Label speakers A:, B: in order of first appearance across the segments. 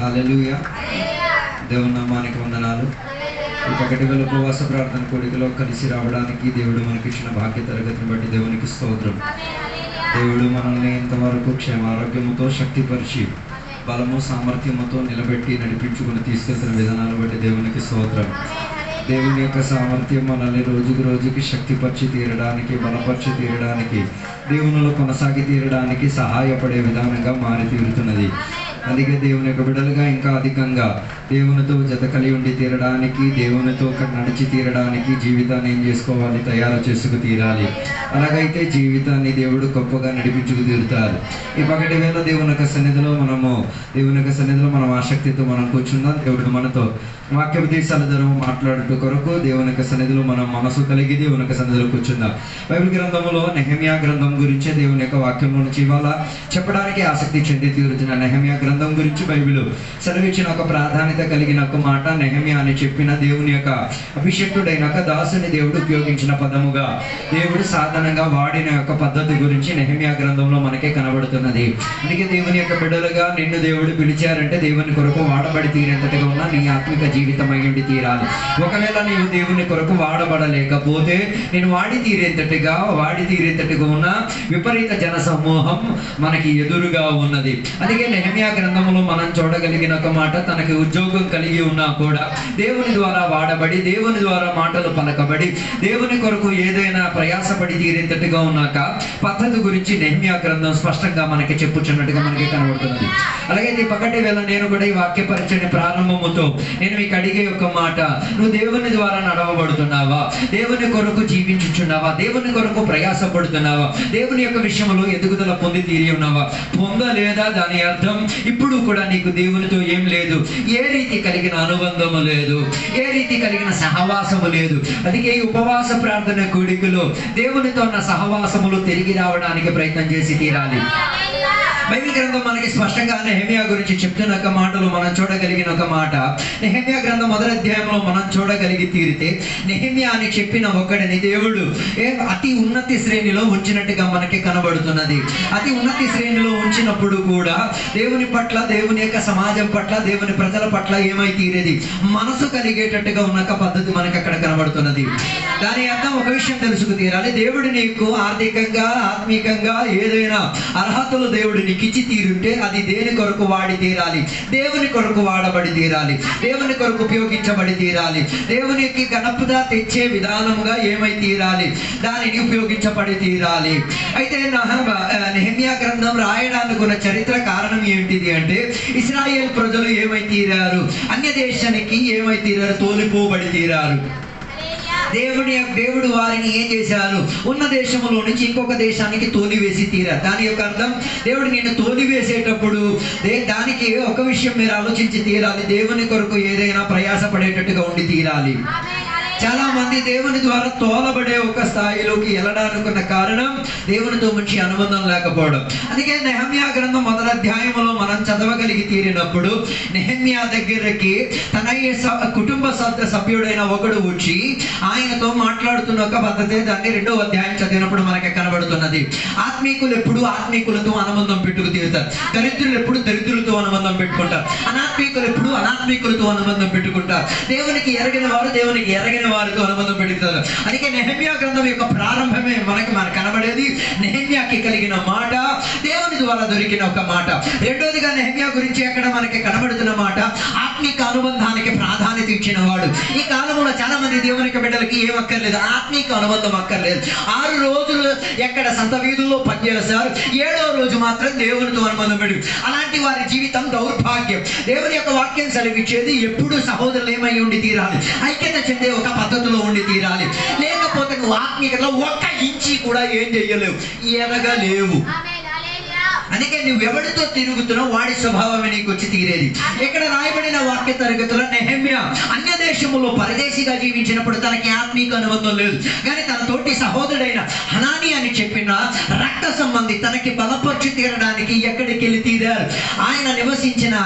A: హల్లెలూయా. దేవుని నామానికి వందనాలు. ఈ పగటివేళ ఉపవాస ప్రార్థన కోడికలో కలిసి రావడానికి దేవుడు మనకిచ్చిన భాగ్య తరగతిని బట్టి దేవునికి స్తోత్రం. దేవుడు మనల్ని ఇంతవరకు క్షేమారోగ్యముతో శక్తిపరిచి బలము సామర్థ్యముతో నిలబెట్టి నడిపించుకుని తీసుకెళ్తున్న విధానాన్ని బట్టి దేవునికి స్తోత్రం. దేవుని యొక్క సామర్థ్యం మనల్ని రోజుకు రోజుకి శక్తిపరిచి తీరడానికి, బలపరిచి తీరడానికి, దేవునిలో కొనసాగి తీరడానికి సహాయపడే విధానంగా మారి తీరుతున్నది. అందుకే దేవుని యొక్క బిడ్డలుగా ఇంకా అధికంగా దేవునితో జత కలిగి ఉండి తీరడానికి, దేవునితో నడిచి తీరడానికి జీవితాన్ని ఏం చేసుకోవాలి? తయారు చేసుకు తీరాలి. అలాగైతే జీవితాన్ని దేవుడు గొప్పగా నడిపించుకు తీరుతారు. ఈ పగటి వేళ దేవుని యొక్క సన్నిధిలో మనం ఆసక్తితో మనం కూర్చుందాం. దేవుడు మనతో వాక్యోపదేశాల ద్వారా మాట్లాడుతూ కొరకు దేవుని యొక్క సన్నిధిలో మనం మనసు కలిగి దేవుని యొక్క సన్నిధిలో కూర్చుందాం. బైబిల్ గ్రంథంలో నెహెమ్యా గ్రంథం గురించి దేవుని యొక్క వాక్యంలో నుంచి ఇవాళ చెప్పడానికి ఆసక్తి చెంది తీరుతున్న నెహెమ్యా గ్రంథం గురించి బైబిల్ సెలవిచ్చిన ఒక ప్రాధాన్యత కలిగిన ఒక మాట. నెహెమ్యా అని చెప్పిన దేవుని యొక్క అభిషేక్తుడైన ఒక దాసుని దేవుడు ఉపయోగించిన పదముగా, దేవుడు సాధనంగా వాడిన యొక్క పద్ధతి గురించి నెహెమ్యా గ్రంథంలో మనకే కనబడుతున్నది. అందుకే దేవుని యొక్క బిడ్డలుగా నిన్ను దేవుడు పిలిచారంటే దేవుని కొరకు వాడబడి తీరేంతటిగా ఉన్న నీ ఆత్మిక జీవితం అయ్యుండి తీరాలి. ఒకవేళ నీవు దేవుని కొరకు వాడబడలేకపోతే నేను వాడి తీరేంతటిగా ఉన్న విపరీత జన సమూహం మనకి ఎదురుగా ఉన్నది. అందుకే నెహెమ్యా గ్రంథంలో మనం చూడగలిగిన ఒక మాట, తనకి ఉద్యోగం కలిగి ఉన్నా కూడా దేవుని ద్వారా వాడబడి, దేవుని ద్వారా మాటలు పలకబడి, దేవుని కొరకు ఏదైనా ప్రయాసపడి తీరేంతటిగా ఉన్నాక పద్ధతి గురించి నెహెమ్యా గ్రంథం స్పష్టంగా మనకి చెప్పుచున్నట్టుగా మనకి కనబడుతున్నది. అలాగే ఈ పగటి వేళ నేను కూడా ఈ వాక్య పరిచయ ప్రారంభముతో నేను మీకు అడిగే ఒక మాట, నువ్వు దేవుని ద్వారా నడవబడుతున్నావా? దేవుని కొరకు జీవించుచున్నావా? దేవుని కొరకు ప్రయాసపడుతున్నావా? దేవుని యొక్క విషయంలో ఎదుగుదల పొంది తీరి ఉన్నావా? పొందలేదా? దాని అర్థం ఇప్పుడు కూడా నీకు దేవునితో ఏం లేదు, ఏ రీతి కలిగిన అనుబంధము లేదు, ఏ రీతి కలిగిన సహవాసము లేదు. అందుకే ఈ ఉపవాస ప్రార్థన కూడికలో దేవునితో ఉన్న సహవాసములు తిరిగి రావడానికి ప్రయత్నం చేసి తీరాలి. బైబిల్ గ్రంథం మనకి స్పష్టంగా నెహెమ్యా గురించి చెప్తున్న ఒక మాటలు మనం చూడగలిగిన ఒక మాట, నెహెమ్యా గ్రంథం మొదటి అధ్యాయంలో మనం చూడగలిగి తీరితే నెహెమ్యా అని చెప్పిన ఒకడిని దేవుడు అతి ఉన్నతి శ్రేణిలో ఉంచినట్టుగా మనకి కనబడుతున్నది. అతి ఉన్నతి శ్రేణిలో ఉంచినప్పుడు కూడా దేవుని పట్ల, దేవుని యొక్క సమాజం పట్ల, దేవుని ప్రజల పట్ల ఏమై తీరేది? మనసు కలిగేటట్టుగా ఉన్న ఒక పద్ధతి మనకి అక్కడ కనబడుతున్నది. దాని అర్థం ఒక విషయం తెలుసుకు తీరాలి, దేవుడు నీకు ఆర్థికంగా, ఆత్మీకంగా ఏదైనా అర్హతలు దేవుడు నీకు ఇచ్చి తీరుంటే అది దేని కొరకు వాడి తీరాలి? దేవుని కొరకు వాడబడి తీరాలి, దేవుని కొరకు ఉపయోగించబడి తీరాలి, దేవునికి గణపద తెచ్చే విధానంగా ఏమై తీరాలి? దానిని ఉపయోగించబడి తీరాలి. అయితే నెహెమ్యా గ్రంథం రాయడానికి ఉన్న చరిత్ర కారణం ఏంటిది అంటే, ఇశ్రాయేల్ ప్రజలు ఏమై తీరారు? అన్య దేశానికి ఏమై తీరారు? తోలిపోబడి తీరారు. దేవుడు వారిని ఏం చేశారు? ఉన్న దేశంలో నుంచి ఇంకొక దేశానికి తోలివేసి తీరారు. దాని యొక్క అర్థం, దేవుడు నిన్ను తోలివేసేటప్పుడు దానికి ఒక విషయం మీరు ఆలోచించి తీరాలి, దేవుని కొరకు ఏదైనా ప్రయాసపడేటట్టుగా ఉండి తీరాలి. చాలా మంది దేవుని ద్వారా తోలబడే ఒక స్థాయిలోకి వెళ్ళడానికి కారణం దేవునితో మంచి అనుబంధం లేకపోవడం. అందుకే నెహెమ్యా గ్రంథం మొదటి అధ్యాయంలో మనం చదవగలిగి తీరినప్పుడు నెహెమ్యా దగ్గరికి తన కుటుంబ సభ్యుడైన ఒకడు వచ్చి ఆయనతో మాట్లాడుతున్న ఒక పద్ధతి, దాన్ని 2వ అధ్యాయం చదివినప్పుడు మనకి కనబడుతున్నది. ఆత్మీకులు ఎప్పుడు ఆత్మీకులతో అనుబంధం పెట్టుకు తీరుతారు, దరిద్రులు ఎప్పుడు దరిద్రులతో అనుబంధం పెట్టుకుంటారు, అనాత్మీకులు ఎప్పుడు అనాత్మీకులతో అనుబంధం పెట్టుకుంటారు, దేవునికి ఎరగిన వారు దేవునికి ఎరగిన వారితో అనుబంధం పెడుతారు. అందుకే నెహెమ్యా గ్రంథం యొక్క ప్రారంభమే మనకు కనబడేది నెహెమ్యాకి కలిగిన మాట, దేవుని ద్వారా దొరికిన ఒక మాట. రెండోదిగా నెహెమ్యా గురించి అక్కడ మనకి కనబడుతున్న మాట, ఆత్మీక అనుబంధానికి ప్రాధాన్యత ఇచ్చిన వాడు. ఈ కాలంలో చాలా మంది దేవునికి బిడ్డలకి ఏం అక్కర్లేదు, ఆత్మీక అనుబంధం అక్కర్లేదు. 6 రోజులు ఎక్కడ సంత వీధుల్లో పనిచేస్తారు, 7వ రోజు మాత్రం దేవునితో అనుబంధం పెడు. అలాంటి వారి జీవితం దౌర్భాగ్యం. దేవుని యొక్క వాక్యం సెలవిచ్చేది ఎప్పుడు సహోదరులు ఏమై ఉండి తీరాలి, ఐక్యత చెందే ఒక పద్ధతిలో ఉండి తీరాలి. లేకపోతే నువ్వు ఆత్మీయతలో ఒక్క ఇంచి కూడా ఏం చెయ్యలేవు, ఎరగలేవు. అందుకే నువ్వు ఎవరితో తిరుగుతున్నావు వాడి స్వభావమే నీకు వచ్చి తీరేది. ఇక్కడ రాయబడిన వాక్య తరగతిలో నెహెమ్యా అన్య దేశములో పరదేశిగా జీవించినప్పుడు తనకి ఆత్మీక అనుబంధం లేదు, కానీ తన తోటి సహోదరుడైన హనాని అని చెప్పిన రక్త సంబంధి తనకి బలపరిచి తీరడానికి ఎక్కడికి వెళ్ళి తీరారు? ఆయన నివసించిన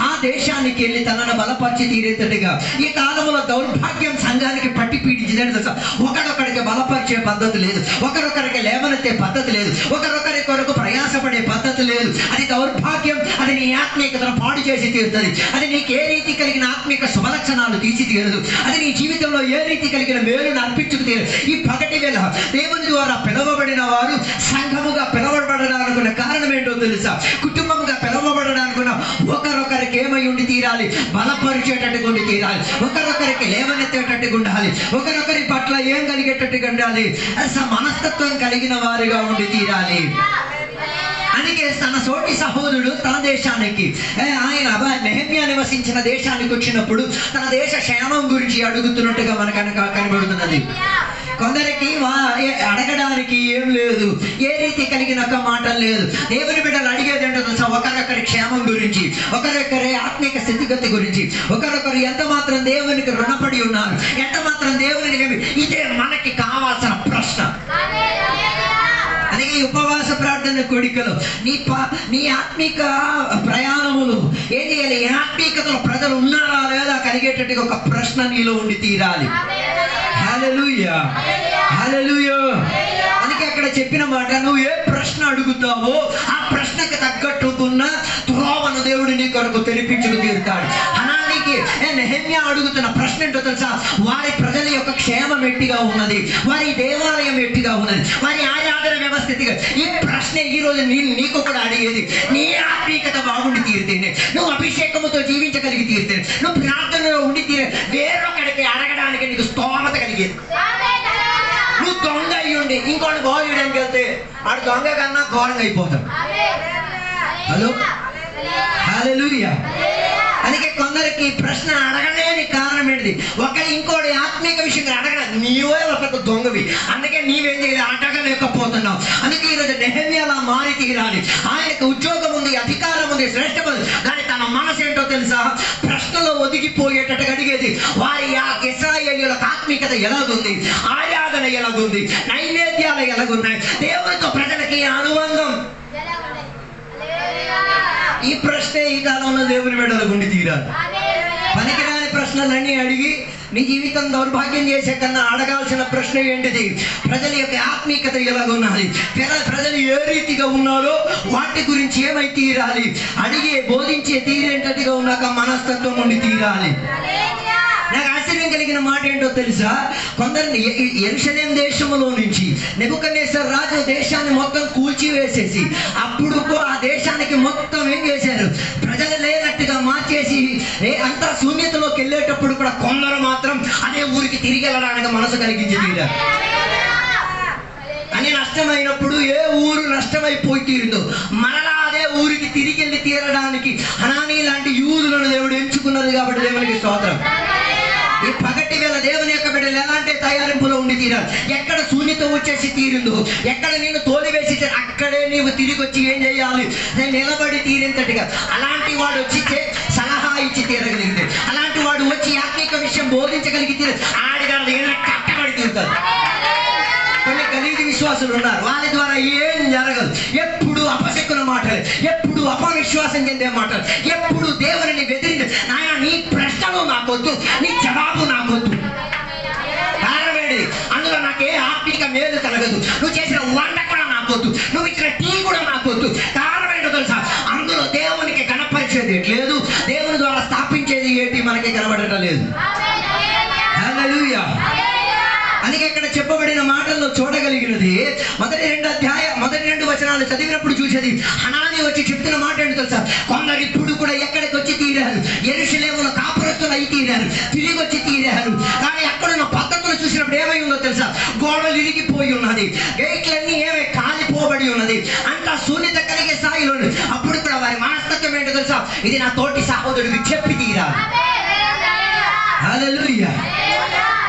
A: ఆ దేశానికి వెళ్ళి తనను బలపరిచి తీరేటట్టుగా. ఈ కాలంలో దౌర్భాగ్యం సంఘానికి పట్టి పీడించిందని తెలుసా? ఒకడొకడికి బలపరిచే పద్ధతి లేదు, ఒకరొకరికి లేవన
B: లేవనెత్తే పద్ధతి లేదు, ఒకరొకరి కొరకు ప్రయాసపడే పద్ధతి లేదు. అది దౌర్భాగ్యం. అది నీ ఆత్మీయతను పాడు చేసి తీరుతుంది. అది నీకు ఏ రీతి కలిగిన ఆత్మీయ శుభలక్షణాలు తీసి తీరదు. అది నీ జీవితంలో ఏ రీతి కలిగిన మేలును అర్పించుకు తీరదు. ఈ పగటి వేళ దేవుని ద్వారా పిలవబడిన వారు సంఘముగా పిలవబడడానికి కారణం ఏంటో తెలుసా? కుటుంబముగా పిలవబడడానికి ఒకరొకరికి ఏమై ఉండి తీరాలి? బలపరిచేటట్టుగా ఉండి తీరాలి. ఒకరొకరికి లేవనెత్తేటట్టుగా ఉండాలి. ఒకరొకరి పట్ల ఏం కలిగేటట్టుగా ఉండాలి? మనస్తత్వం కలిగిన వారిగా ఉండి తీరాలి. అందుకే తన సోటి సహోదరుడు తన దేశానికి, ఆయన నెహెమ్యా నివసించిన దేశానికి వచ్చినప్పుడు తన దేశ క్షేమం గురించి అడుగుతున్నట్టుగా మనకు కనబడుతున్నది. కొందరికి అడగడానికి ఏం లేదు, ఏ రీతి కలిగిన ఒక మాట లేదు. దేవుని బిడ్డలు అడిగేది ఏంటో తెలుసా? ఒకరొకరి క్షేమం గురించి, ఒకరొకరి ఆత్మీయ స్థితిగతి గురించి, ఒకరొకరు ఎంత మాత్రం దేవునికి రుణపడి ఉన్నారు, ఎంత మాత్రం దేవుని. ఇదే మనకి కావాల్సిన ప్రశ్న. అలాగే ఉపవాస ప్రార్థన కోడికలు నీ ఆత్మీక ప్రయాణములు ఏం చేయాలి? ఈ ఆత్మీకతలో ప్రజలు ఉన్నారా లేదా కలిగేటట్టుగా ఒక ప్రశ్న నీలో ఉండి తీరాలి. హల్లెలూయా, హల్లెలూయా. అందుకే అక్కడ చెప్పిన మాట, నువ్వు ఏ ప్రశ్న అడుగుతావో ఆ ప్రశ్నకు తగ్గట్టుకున్న త్రోవను దేవుడు నీ కొరకు తెరిపించుకు తీరుతాడు. అనానికి నెహెమ్యా అడుగుతున్న ప్రశ్న ఏంటో తెలుసా? వారి ప్రజల యొక్క క్షేమం ఎట్టిగా ఉన్నది, వారి దేవాలయం ఎట్టిగా ఉన్నది, వారి ఆరాధన వ్యవస్థితిగా. ఈ ప్రశ్న ఈ రోజు నీకు కూడా అడిగేది. నీ ఆత్మీయత బాగుండి తీరితేనే, నువ్వు అభిషేకముతో జీవించగలిగి తీరితేనే, నువ్వు ప్రార్థనలో ఉండి తీరే, వేరొకడికి అడగడానికి నీకు స్తోమత కలిగేది. నువ్వు దొంగ అయ్యుండి ఇంకోటి గోడ చేయడానికి వెళ్తే ఆడు దొంగ కన్నా ఘోరంగా అయిపోతాడు. హలో, హల్లెలూయా. అందుకే కొందరికి ప్రశ్న అడగలేని కారణం ఏంటిది? ఒకరి ఇంకోటి ఆత్మీయ విషయంగా అడగలేదు, నీవే ఒక దొంగవి. అందుకే నీవేం చేయాలి? అడగలేకపోతున్నావు. అందుకే ఈరోజు నెహెమ్యాలా మారి తీరాలి. ఆయనకు ఉద్యోగం ఉంది, అధికారం ఉంది, శ్రేష్ఠ ఉంది, కానీ తన మనసు ఏంటో తెలుసా? ప్రశ్నలో ఒదిగిపోయేటట్టుగా అడిగేది. వారి ఆ ఇశ్రాయేలీయులకు ఆత్మీయత ఎలాగుంది, ఆరాధన ఎలాగుంది, నైవేద్యాలు ఎలాగున్నాయి, దేవునితో ప్రజలకి అనుబంధం. ఈ ప్రశ్నే ఈ కాలంలో దేవుని బిడ్డల గుండి తీరాలి. పనికిరాని ప్రశ్నలన్నీ అడిగి నీ జీవితం దౌర్భాగ్యం చేసే కన్నా అడగాల్సిన ప్రశ్న ఏంటిది? ప్రజల యొక్క ఆత్మీయత ఎలాగున్నది, ప్రజలు ఏ రీతిగా ఉన్నారో వాటి గురించి ఏమై తీరాలి? అడిగే బోధించే తీరేంటట్టుగా ఉన్నాక మనస్తత్వం ఉండి తీరాలి. నాకు ఆశ్చర్యం కలిగిన మాట ఏంటో తెలుసా? కొందరిని యెరూషలేం దేశంలో నుంచి నెబుకద్నెజర్ రాజు దేశాన్ని మొత్తం కూల్చివేసేసి అప్పుడు ఆ దేశానికి మొత్తం ఏం చేశారు? ప్రజలు లేనట్టుగా మార్చేసి అంతా శూన్యతలోకి వెళ్ళేటప్పుడు కూడా కొందరు మాత్రం అదే ఊరికి తిరిగి వెళ్ళడానికి మనసు కలిగించి తీరారు. అని నష్టమైనప్పుడు ఏ ఊరు నష్టమైపోయి తీరిందో మరలా అదే ఊరికి తిరిగి వెళ్ళి తీరడానికి హనానీ లాంటి యూదులను దేవుడు ఎంచుకున్నది. కాబట్టి దేవునికి స్తోత్రం. ఈ పగటి వేళ దేవుని యొక్క బిడ్డలు ఎలాంటి తయారింపులో ఉండి తీరాలి. ఎక్కడ శూన్యత వచ్చేసి తీరిందో, ఎక్కడ నేను తోలివేసి అక్కడే నీవు తిరిగి వచ్చి ఏం చేయాలి? నేను నిలబడి తీరేంతటిగా. అలాంటి వాడు వచ్చి సలహా ఇచ్చి తీరగలిగితే, అలాంటి వాడు వచ్చి ఆత్మీయ విషయం బోధించగలిగితే ఆడిగారు కట్టబడి తీరుతారు. కొన్ని గలీజు విశ్వాసులు ఉన్నారు, వాళ్ళ ద్వారా ఏం జరగదు. ఎప్పుడు అపశకున మాటలు, ఎప్పుడు అపవిశ్వాసం చెందే మాటలు, ఎప్పుడు దేవుని బెదిరించి నాయన నీ ప్రశ్నలు నాకొద్దు, నీ జవాబు నాకొద్దు. కారణమేంటి? అందులో నాకే ఆత్మిక మేలు కలగదు. నువ్వు చేసిన వంట కూడా నాకొద్దు, నువ్వు ఇచ్చిన టీ కూడా నాకొద్దు. కారణం ఏంటో తెలుసా? అందులో దేవునికి కనపరిచేది లేదు, దేవుని ద్వారా స్థాపించేది ఏంటి మనకి కనబడటం లేదు. హల్లెలూయా. అందుకే ఇక్కడ చెప్పబడిన మాటల్లో చూడగలిగినది మొదటి రెండు వచనాలు చదివినప్పుడు చూసేది. హనానీ వచ్చి చెప్తున్న మాట ఏంటో తెలుసా? కొందరు ఇప్పుడు కూడా ఎక్కడికి వచ్చి తీరారు, యెరూషలేములో కాపురస్తులు అయి తీరారు, తిరిగి వచ్చి తీరారు. కానీ అక్కడున్న పద్ధతులు చూసినప్పుడు ఏమై ఉందో తెలుసా? గోడలు ఇరిగిపోయి ఉన్నది, గేట్లన్నీ ఏమై కాలిపోబడి ఉన్నది, అంతా శూన్యత కలిగే స్థాయిలో ఉంది. అప్పుడు కూడా వారి మనస్తత్వం ఏంటో తెలుసా? ఇది నా తోటి సహోదరుడికి చెప్పి తీరాలి. హల్లెలూయా.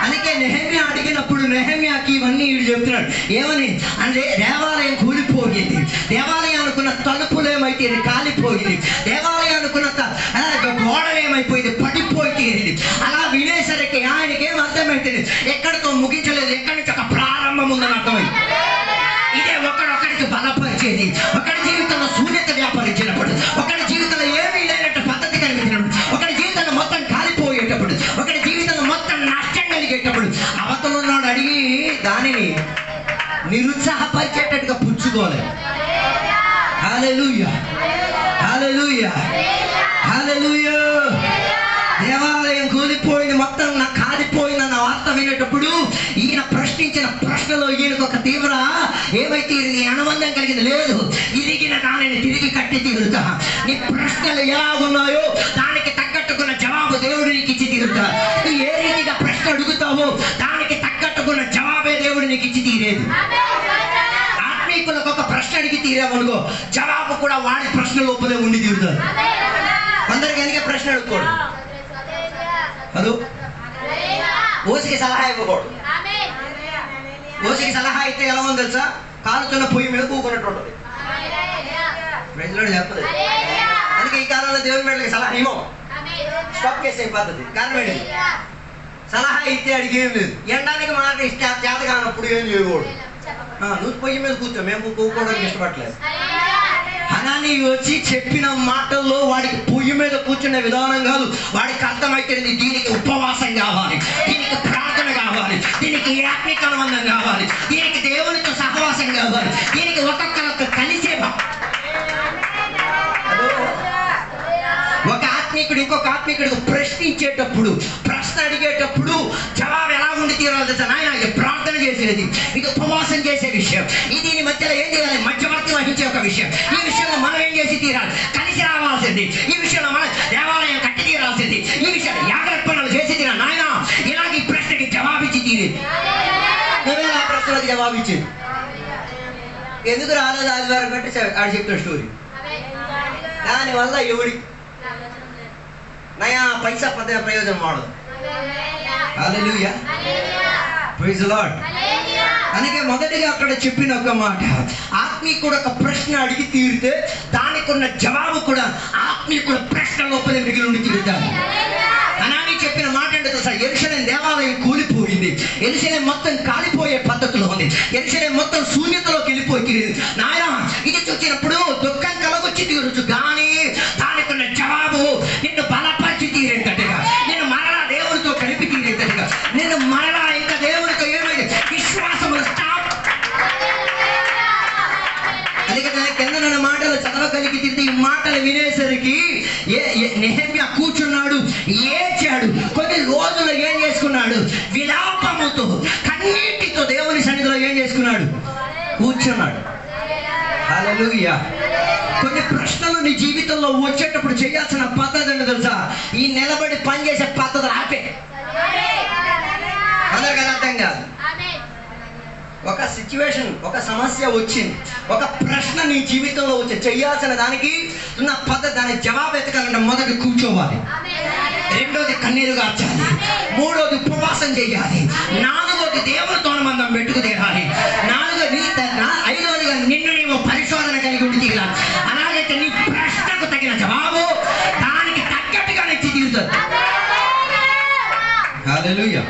B: అందుకే నెహెమ్యా అడిగినప్పుడు నెహెమ్యాకి ఇవన్నీ చెప్తున్నాడు. ఏమని అంటే దేవాలయం కూలిపోయింది, దేవాలయానుకున్న తలుపులు ఏమైతే కాలిపోయింది, దేవాలయానుకున్న గోడలు ఏమైపోయింది, పడిపోయి తీరింది. అలా వినేసరికి ఆయనకి ఏం అర్థమైతుంది? ఎక్కడితో ముగించలేదు, ఎక్కడి నుంచి ఒక ప్రారంభం ఉందని అర్థమైంది. ఇదే ఒకరికి బలపరిచేది. ఒకరి జీవితంలో శూన్యత వ్యాపరించినప్పుడు, ఒకరి జీవితంలో ఏమీ లేనట్టు పద్ధతి కనిపించినప్పుడు, ఒకరి జీవితంలో మొత్తం కాలిపోయేటప్పుడు, ఒకరి జీవితంలో మొత్తం నష్టం కలిగేటప్పుడు అవతలున్నాడు అడిగి దానిని నిరుత్సాహపరిచేటట్టుగా పుచ్చుకోలేదు. హల్లెలూయా, హల్లెలూయా, హల్లెలూయా. దేవాలయం కూలిపోయింది, మొత్తం నా కాలిపోయిందన్న వార్త వినేటప్పుడు ఈయన ప్రశ్నించిన ప్రశ్నలో ఈయనకు ఒక తీవ్ర ఏమైతే నీ అనుబంధం కలిగింది లేదు. ఇరిగిన దానిని తిరిగి కట్టి తీరుతా. నీ ప్రశ్నలు ఎలా ఉన్నాయో దానికి తగ్గట్టుకున్న జవాబు దేవుడు నీకు ఇచ్చి తీరుతా. నువ్వు ఏ రీతిగా ప్రశ్న అడుగుతావో దానికి తగ్గట్టుకున్న జవాబే దేవుడు నీకు ఇచ్చి తీరేది. ఆత్మీకులకు ఒక ప్రశ్న అడిగి తీరామనుకో, జవాబు కూడా వాడి ప్రశ్న లోపలే ఉండి తీరుతారు. కొందరికి ఎందుకే ప్రశ్న అడుక్కోడు. హలో, ఓసికి సలహా ఇవ్వకూడదు. ఓసికి సలహా అయితే ఎలా ఉంది తెలుసా? కాలుతున్న పొయ్యి మీద కూకున్నట్టు ఉంటుంది. ప్రజలు చెప్పదు. అందుకే ఈ కాలంలో దేవుని బిడ్డలకి సలహా ఇవ్వం, స్టాప్ చేసే పద్ధతి. కారణం ఏంటి? సలహా ఇస్తే అడిగి ఏం లేదు. ఎండానికి మాట ఇస్తే చేత కానప్పుడు ఏం చేయకూడదు. నువ్వు పొయ్యి మీద కూర్చో, మేము కూకోవడానికి ఇష్టపడలేదు. హనానీ వచ్చి చెప్పిన మాటల్లో వాడికి పొయ్యి మీద కూర్చునే విధానం కాదు. వాడికి అర్థమైతే దీనికి ఉపవాసం కావాలి, దీనికి ప్రార్థన కావాలి, దీనికి ఆత్మిక అనుబంధం కావాలి, దీనికి దేవునితో సహవాసం కావాలి, దీనికి ఒక్కొక్కరికి కలిసే. ఒక ఆత్మీకుడు ఇంకొక ఆత్మీకుడికి ప్రశ్నించేటప్పుడు, ప్రశ్న అడిగేటప్పుడు జవాబు ఎలా ఉండి తీరాలి తెలుసా? నాయన ఇది ప్రార్థన చేసేది, ఇది ఉపవాసం చేసే విషయం, ఇది దీని మధ్యలో ఏం చేయాలి? మధ్యవర్తి వహించే ఒక విషయం. ఈ విషయంలో మనం ఏం చేసి తీరాలి? కలిసి రావాల్సింది. ఈ విషయంలో మనం దేవాలయం కట్టి తీరాల్సింది. ఈ విషయంలో యాగర్పణలు చేసి తీరాలి. నాయన ఇలాగ ఈ ప్రశ్నకి జవాబిచ్చి తీరేది. నువ్వే ఆ ప్రశ్నలకు జవాబిచ్చేది. ఎందుకు రాలేదు ఆదివారం కంటే ఆడు చెప్తున్న స్టోరీ. దానివల్ల ఎవడి నయా పైసా ప్రయోజనం వాడదు. హల్లెలూయా, ప్రైజ్ ది లార్డ్. అందుకే మొదటిగా అక్కడ చెప్పిన ఒక మాట, ఆత్మీకుడు ఒక ప్రశ్న అడిగి తీరితే దానికి ఉన్న జవాబు కూడా ఆత్మీకుడు ప్రశ్న లోపలే మిగిలి ఉండి తీరుతాడు. హనానీ చెప్పిన మాట అంటే తెలుసా? యెరూషలేము దేవాలయం కూలిపోయింది, యెరూషలేము మొత్తం కాలిపోయే పద్ధతిలో ఉంది, యెరూషలేము మొత్తం శూన్యతలోకి వెళ్ళిపోయి. నాయన ఇది చూసినప్పుడు దుఃఖం కలగొచ్చి తీరొచ్చు, కానీ దానికి ఉన్న జవాబు నిన్ను బలపరిచి తీరేటట్టుగా, నిన్ను మరలా దేవునితో కలిపి తీరేటట్టుగా, నిన్ను మరలా ఇంకా దేవునితో ఏమైంది విశ్వాసములు స్టాప్. అందుకే కింద నన్న మాటలు చదవగలిగి తిరిగి ఈ మాటలు వినేసరికి నెహెమ్యా కూర్చున్నాడు, ఏడ్చాడు. కొన్ని రోజులు ఏం చేసుకున్నాడు? విలాపముతో కన్నీటితో దేవుని సన్నిధిలో ఏం చేసుకున్నాడు? కూర్చున్నాడు. హల్లెలూయా. కొన్ని ప్రశ్నలు నీ జీవితంలో వచ్చేటప్పుడు చేయాల్సిన పద్ధతి అంటే తెలుసా? ఈ నిలబడి పనిచేసే పద్ధతులు ఆపే. అందరికీ అర్థం కాదు. ఒక సిచ్యువేషన్, ఒక సమస్య వచ్చింది, ఒక ప్రశ్న నీ జీవితంలో వచ్చి చేయాల్సిన దానికి ఉన్న పద్ధతి, దానికి జవాబు ఎత్తకాలంటే మొదటి కూర్చోవాలి, రెండోది కన్నీరు కార్చాలి, మూడోది ఉపవాసం చేయాలి, నాలుగోది దేవునితో అనుబంధం పెట్టుకు తీరాలి, ఐదోదిగా నిన్ను నీవు పరిశోధన కలిగి ఉండి తీరాలి. అలాగైతే నీ ప్రశ్నకు తగిన జవాబు దానికి తగ్గట్టుగా నెచ్చి తీరుతుంది. హల్లెలూయా.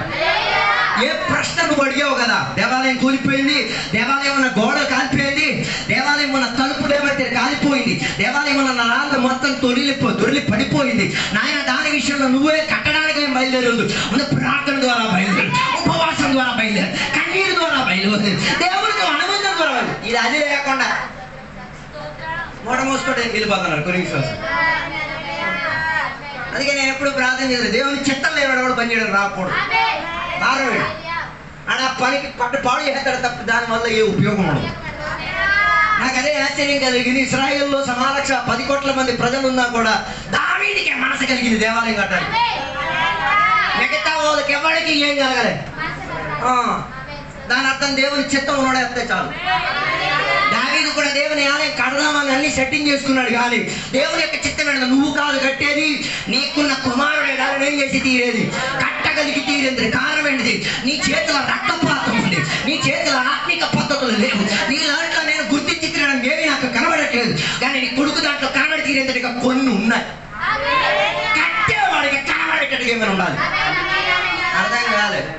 B: ఏ ప్రశ్న నువ్వు అడిగావు కదా? దేవాలయం కూలిపోయింది, దేవాలయం ఉన్న గోడ కాలిపోయింది, దేవాలయం ఉన్న తలుపులు ఏమైతే కాలిపోయింది, దేవాలయం ఉన్న రాళ్ళు మొత్తం దొరికి పడిపోయింది. నాయన దాని విషయంలో నువ్వే కట్టడానికి ఏం బయలుదేరదు. ముందు ప్రార్థన ద్వారా బయలుదేరు, ఉపవాసం ద్వారా బయలుదేరు, కన్నీరు ద్వారా బయలుదేరు, దేవుడితో అనుబంధం ద్వారా. ఇది అది లేకుండా మూట మోసుకోవడం వెళ్ళిపోతున్నారు కొన్ని విశ్వాసం. అందుకే నేను ఎప్పుడు ప్రార్థన చేస్తాను, దేవుని చిత్తం లేనివాడు కూడా పని చేయడం రాకూడదు. కారణం ఆడ పనికి పాడు చేస్తాడు తప్ప దానివల్ల ఏ ఉపయోగం ఉండదు. నాకు అదే ఆశ్చర్యం కలిగింది. ఇశ్రాయేల్లో 10 కోట్ల మంది ప్రజలు ఉన్నా కూడా దావీదుకే మనసు కలిగింది దేవాలయం కట్టాలి. మిగతా వాళ్ళకి ఎవరికి ఏం కలగలే. దాని అర్థం దేవుని చిత్తం ఉన్నాడే వస్తే చాలు. దావీదు కూడా దేవుని ఆలయం కడదామని అన్ని సెట్టింగ్ చేసుకున్నాడు, కానీ దేవుని యొక్క చిత్తం ఏంటంటే నువ్వు కాదు కట్టేది, నీకున్న కుమారుడే కాదు ఏం చేసి తీరేది, కట్టగలిగి తీరేది. కారణం ఏంటిది? నీ చేతిలో రక్తపాతం ఉంది, నీ చేతిలో ఆత్మిక పద్ధతులు లేవు, నీ దాంట్లో నేను గుర్తించి తిరగడం ఏమి నాకు కనబడట్లేదు, కానీ నీ కొడుకు దాంట్లో కనబడి తీరేంతటిగా కొన్ని ఉన్నాయి. కట్టేవాడికి కనబడేటట్టుగా ఏమైనా ఉండాలి. అర్థం కాలేదు.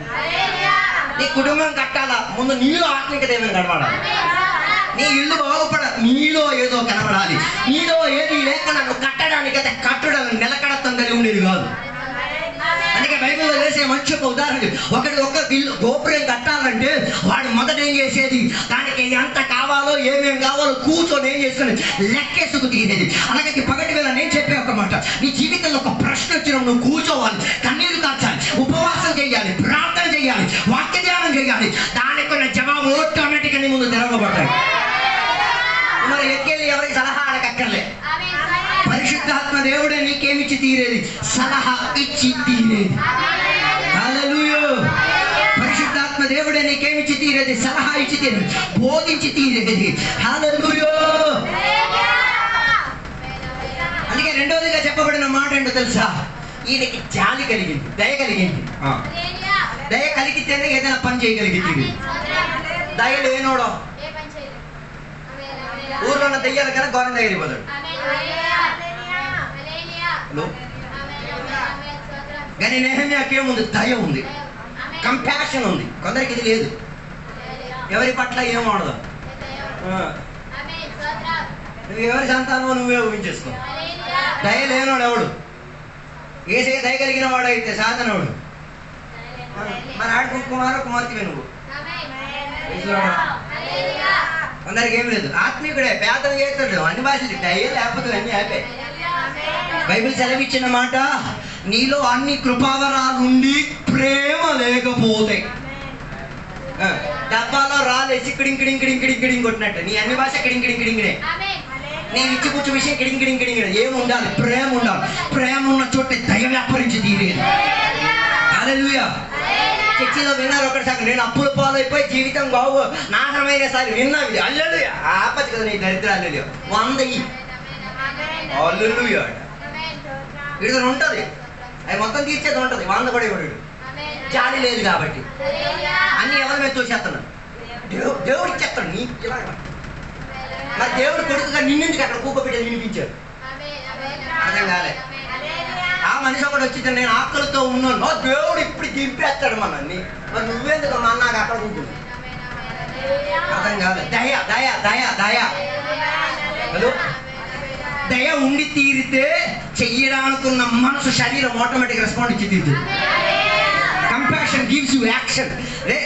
B: నీ కుటుంబం కట్టాలా, ముందు నీలో ఆత్మికత ఏమైనా కనబడాలి. నీ ఇల్లు బాగుపడ, నీలో ఏదో కనబడాలి. నీలో ఏది లేకుండా నువ్వు కట్టడానికైతే కట్టడం నిలకడత్వం కలిగి ఉండేది కాదు. అందుకే బైబిల్లో వేసే మంచి ఒక ఉదాహరణ. ఒక ఇల్లు గోపురం కట్టాలంటే వాడు మొదట ఏం చేసేది, దానికి ఎంత కావాలో ఏమేమి కావాలో కూర్చొని ఏం చేసుకుని లెక్కేసుకు తీసేది. అలాగే పగటి వేళ నేను చెప్పే ఒక మాట, నీ జీవితంలో ఒక ప్రశ్న వచ్చినప్పుడు నువ్వు కూర్చోవాలి, కన్నీరు కార్చాలి, ఉపవాసం చేయాలి, ప్రార్థన చేయాలి, వాక్య ధ్యానం చేయాలి. దానికి ఉన్న జవాబు ఆటోమేటిక్గా నీ ముందు తెరవబడతాయి. మరి ఎక్కేళ్ళు ఎవరికి సలహా అడగక్కర్లే. పరిశుద్ధాత్మ దేవుడే నీకేమిచ్చి తీరేది, సలహా ఇచ్చి తీరేది. హల్లెలూయా. పరిశుద్ధాత్మ దేవుడే నీకేమిచ్చి తీరేది, సలహా ఇచ్చి తీరేది, బోధించి తీరేది. హల్లెలూయా. అందుకే రెండోదిగా చెప్పబడిన మాట ఏంటో తెలుసా, ఈయనకి జాలి కలిగింది, దయ కలిగింది. దయ కలిగితేనే ఏదైనా పని చేయగలిగింది. దయ లేనోడో ఊర్లో ఉన్న దయ్యాల కన్నా గౌరవం దగ్గరికి పోతాడు. కానీ నెహెమ్యాకి ఏముంది, దయ ఉంది, కంపాషన్ ఉంది. కొందరికి ఇది లేదు, ఎవరి పట్ల ఏం వాడదు. నువ్వు ఎవరి సంతానమో నువ్వే ఊహించేసుకో. దయ లేనోడు ఎవడు, ఏసే దయ కలిగిన వాడైతే సాధనోడు. మన ఆడు కుమార్తె నువ్వు. కొందరికి ఏం లేదు, ఆత్మీయుడే, పేదలు చేస్తాడు, అన్ని భాషలు దయ లేకపోతే అన్ని ఆపే. బైబిల్ సెలవిచ్చిన మాట, నీలో అన్ని కృపావరాలుండి ప్రేమ లేకపోతే, డబ్బాలో రాలేసి కిడింకిడింకిడింకిడింకిడింగ్ కొట్టినట్టు నీ అన్ని భాష కిడింకిడింకిడింగిడే. నీ ఇచ్చిపుచ్చు విషయం కిడింకిడింకిడింగిడే. ఏమి ఉండాలి, ప్రేమ ఉండాలి. ప్రేమ ఉన్న చోట దయ వ్యాపరించి తీరేది. హల్లెలూయా. చర్చిలో విన్నారు ఒకటిసారి, నేను అప్పుల పాలైపోయి జీవితం బాగు నాశనమైన సారి విన్నాను. హల్లెలూయా. ఆపచ్చు కదా నీ దరిద్రాలు 100. హల్లెలూయా. వీడితో ఉంటుంది, అది మొత్తం తీర్చేది ఉంటుంది. 100 కూడా ఇవ్వడు. జాలి లేదు కాబట్టి అన్ని ఎవరి మీద తోసేస్తున్నాడు. దేవుడు ఇచ్చేస్తాడు నీ ఇలా. మరి దేవుడు కొడుకుగా నిన్నెందుకు అక్కడ కూకబెట్టేది వినిపించాడు, అర్థం కాలే. ఆ మనిషి ఒకటి వచ్చింది, నేను ఆకలితో ఉన్నాను, దేవుడు ఇప్పుడు దింపేస్తాడు మనల్ని. మరి నువ్వేందుకు మా నాకు అక్కడ ఉంటుంది, అర్థం కాలే. దయ దయ దయ దయ. హలో. దయ ఉండి తీరితే చెయ్యడానుకున్న మనసు, శరీరం ఆటోమేటిక్ రెస్పాండ్ ఇచ్చి తీరుతుంది. Compassion gives you action.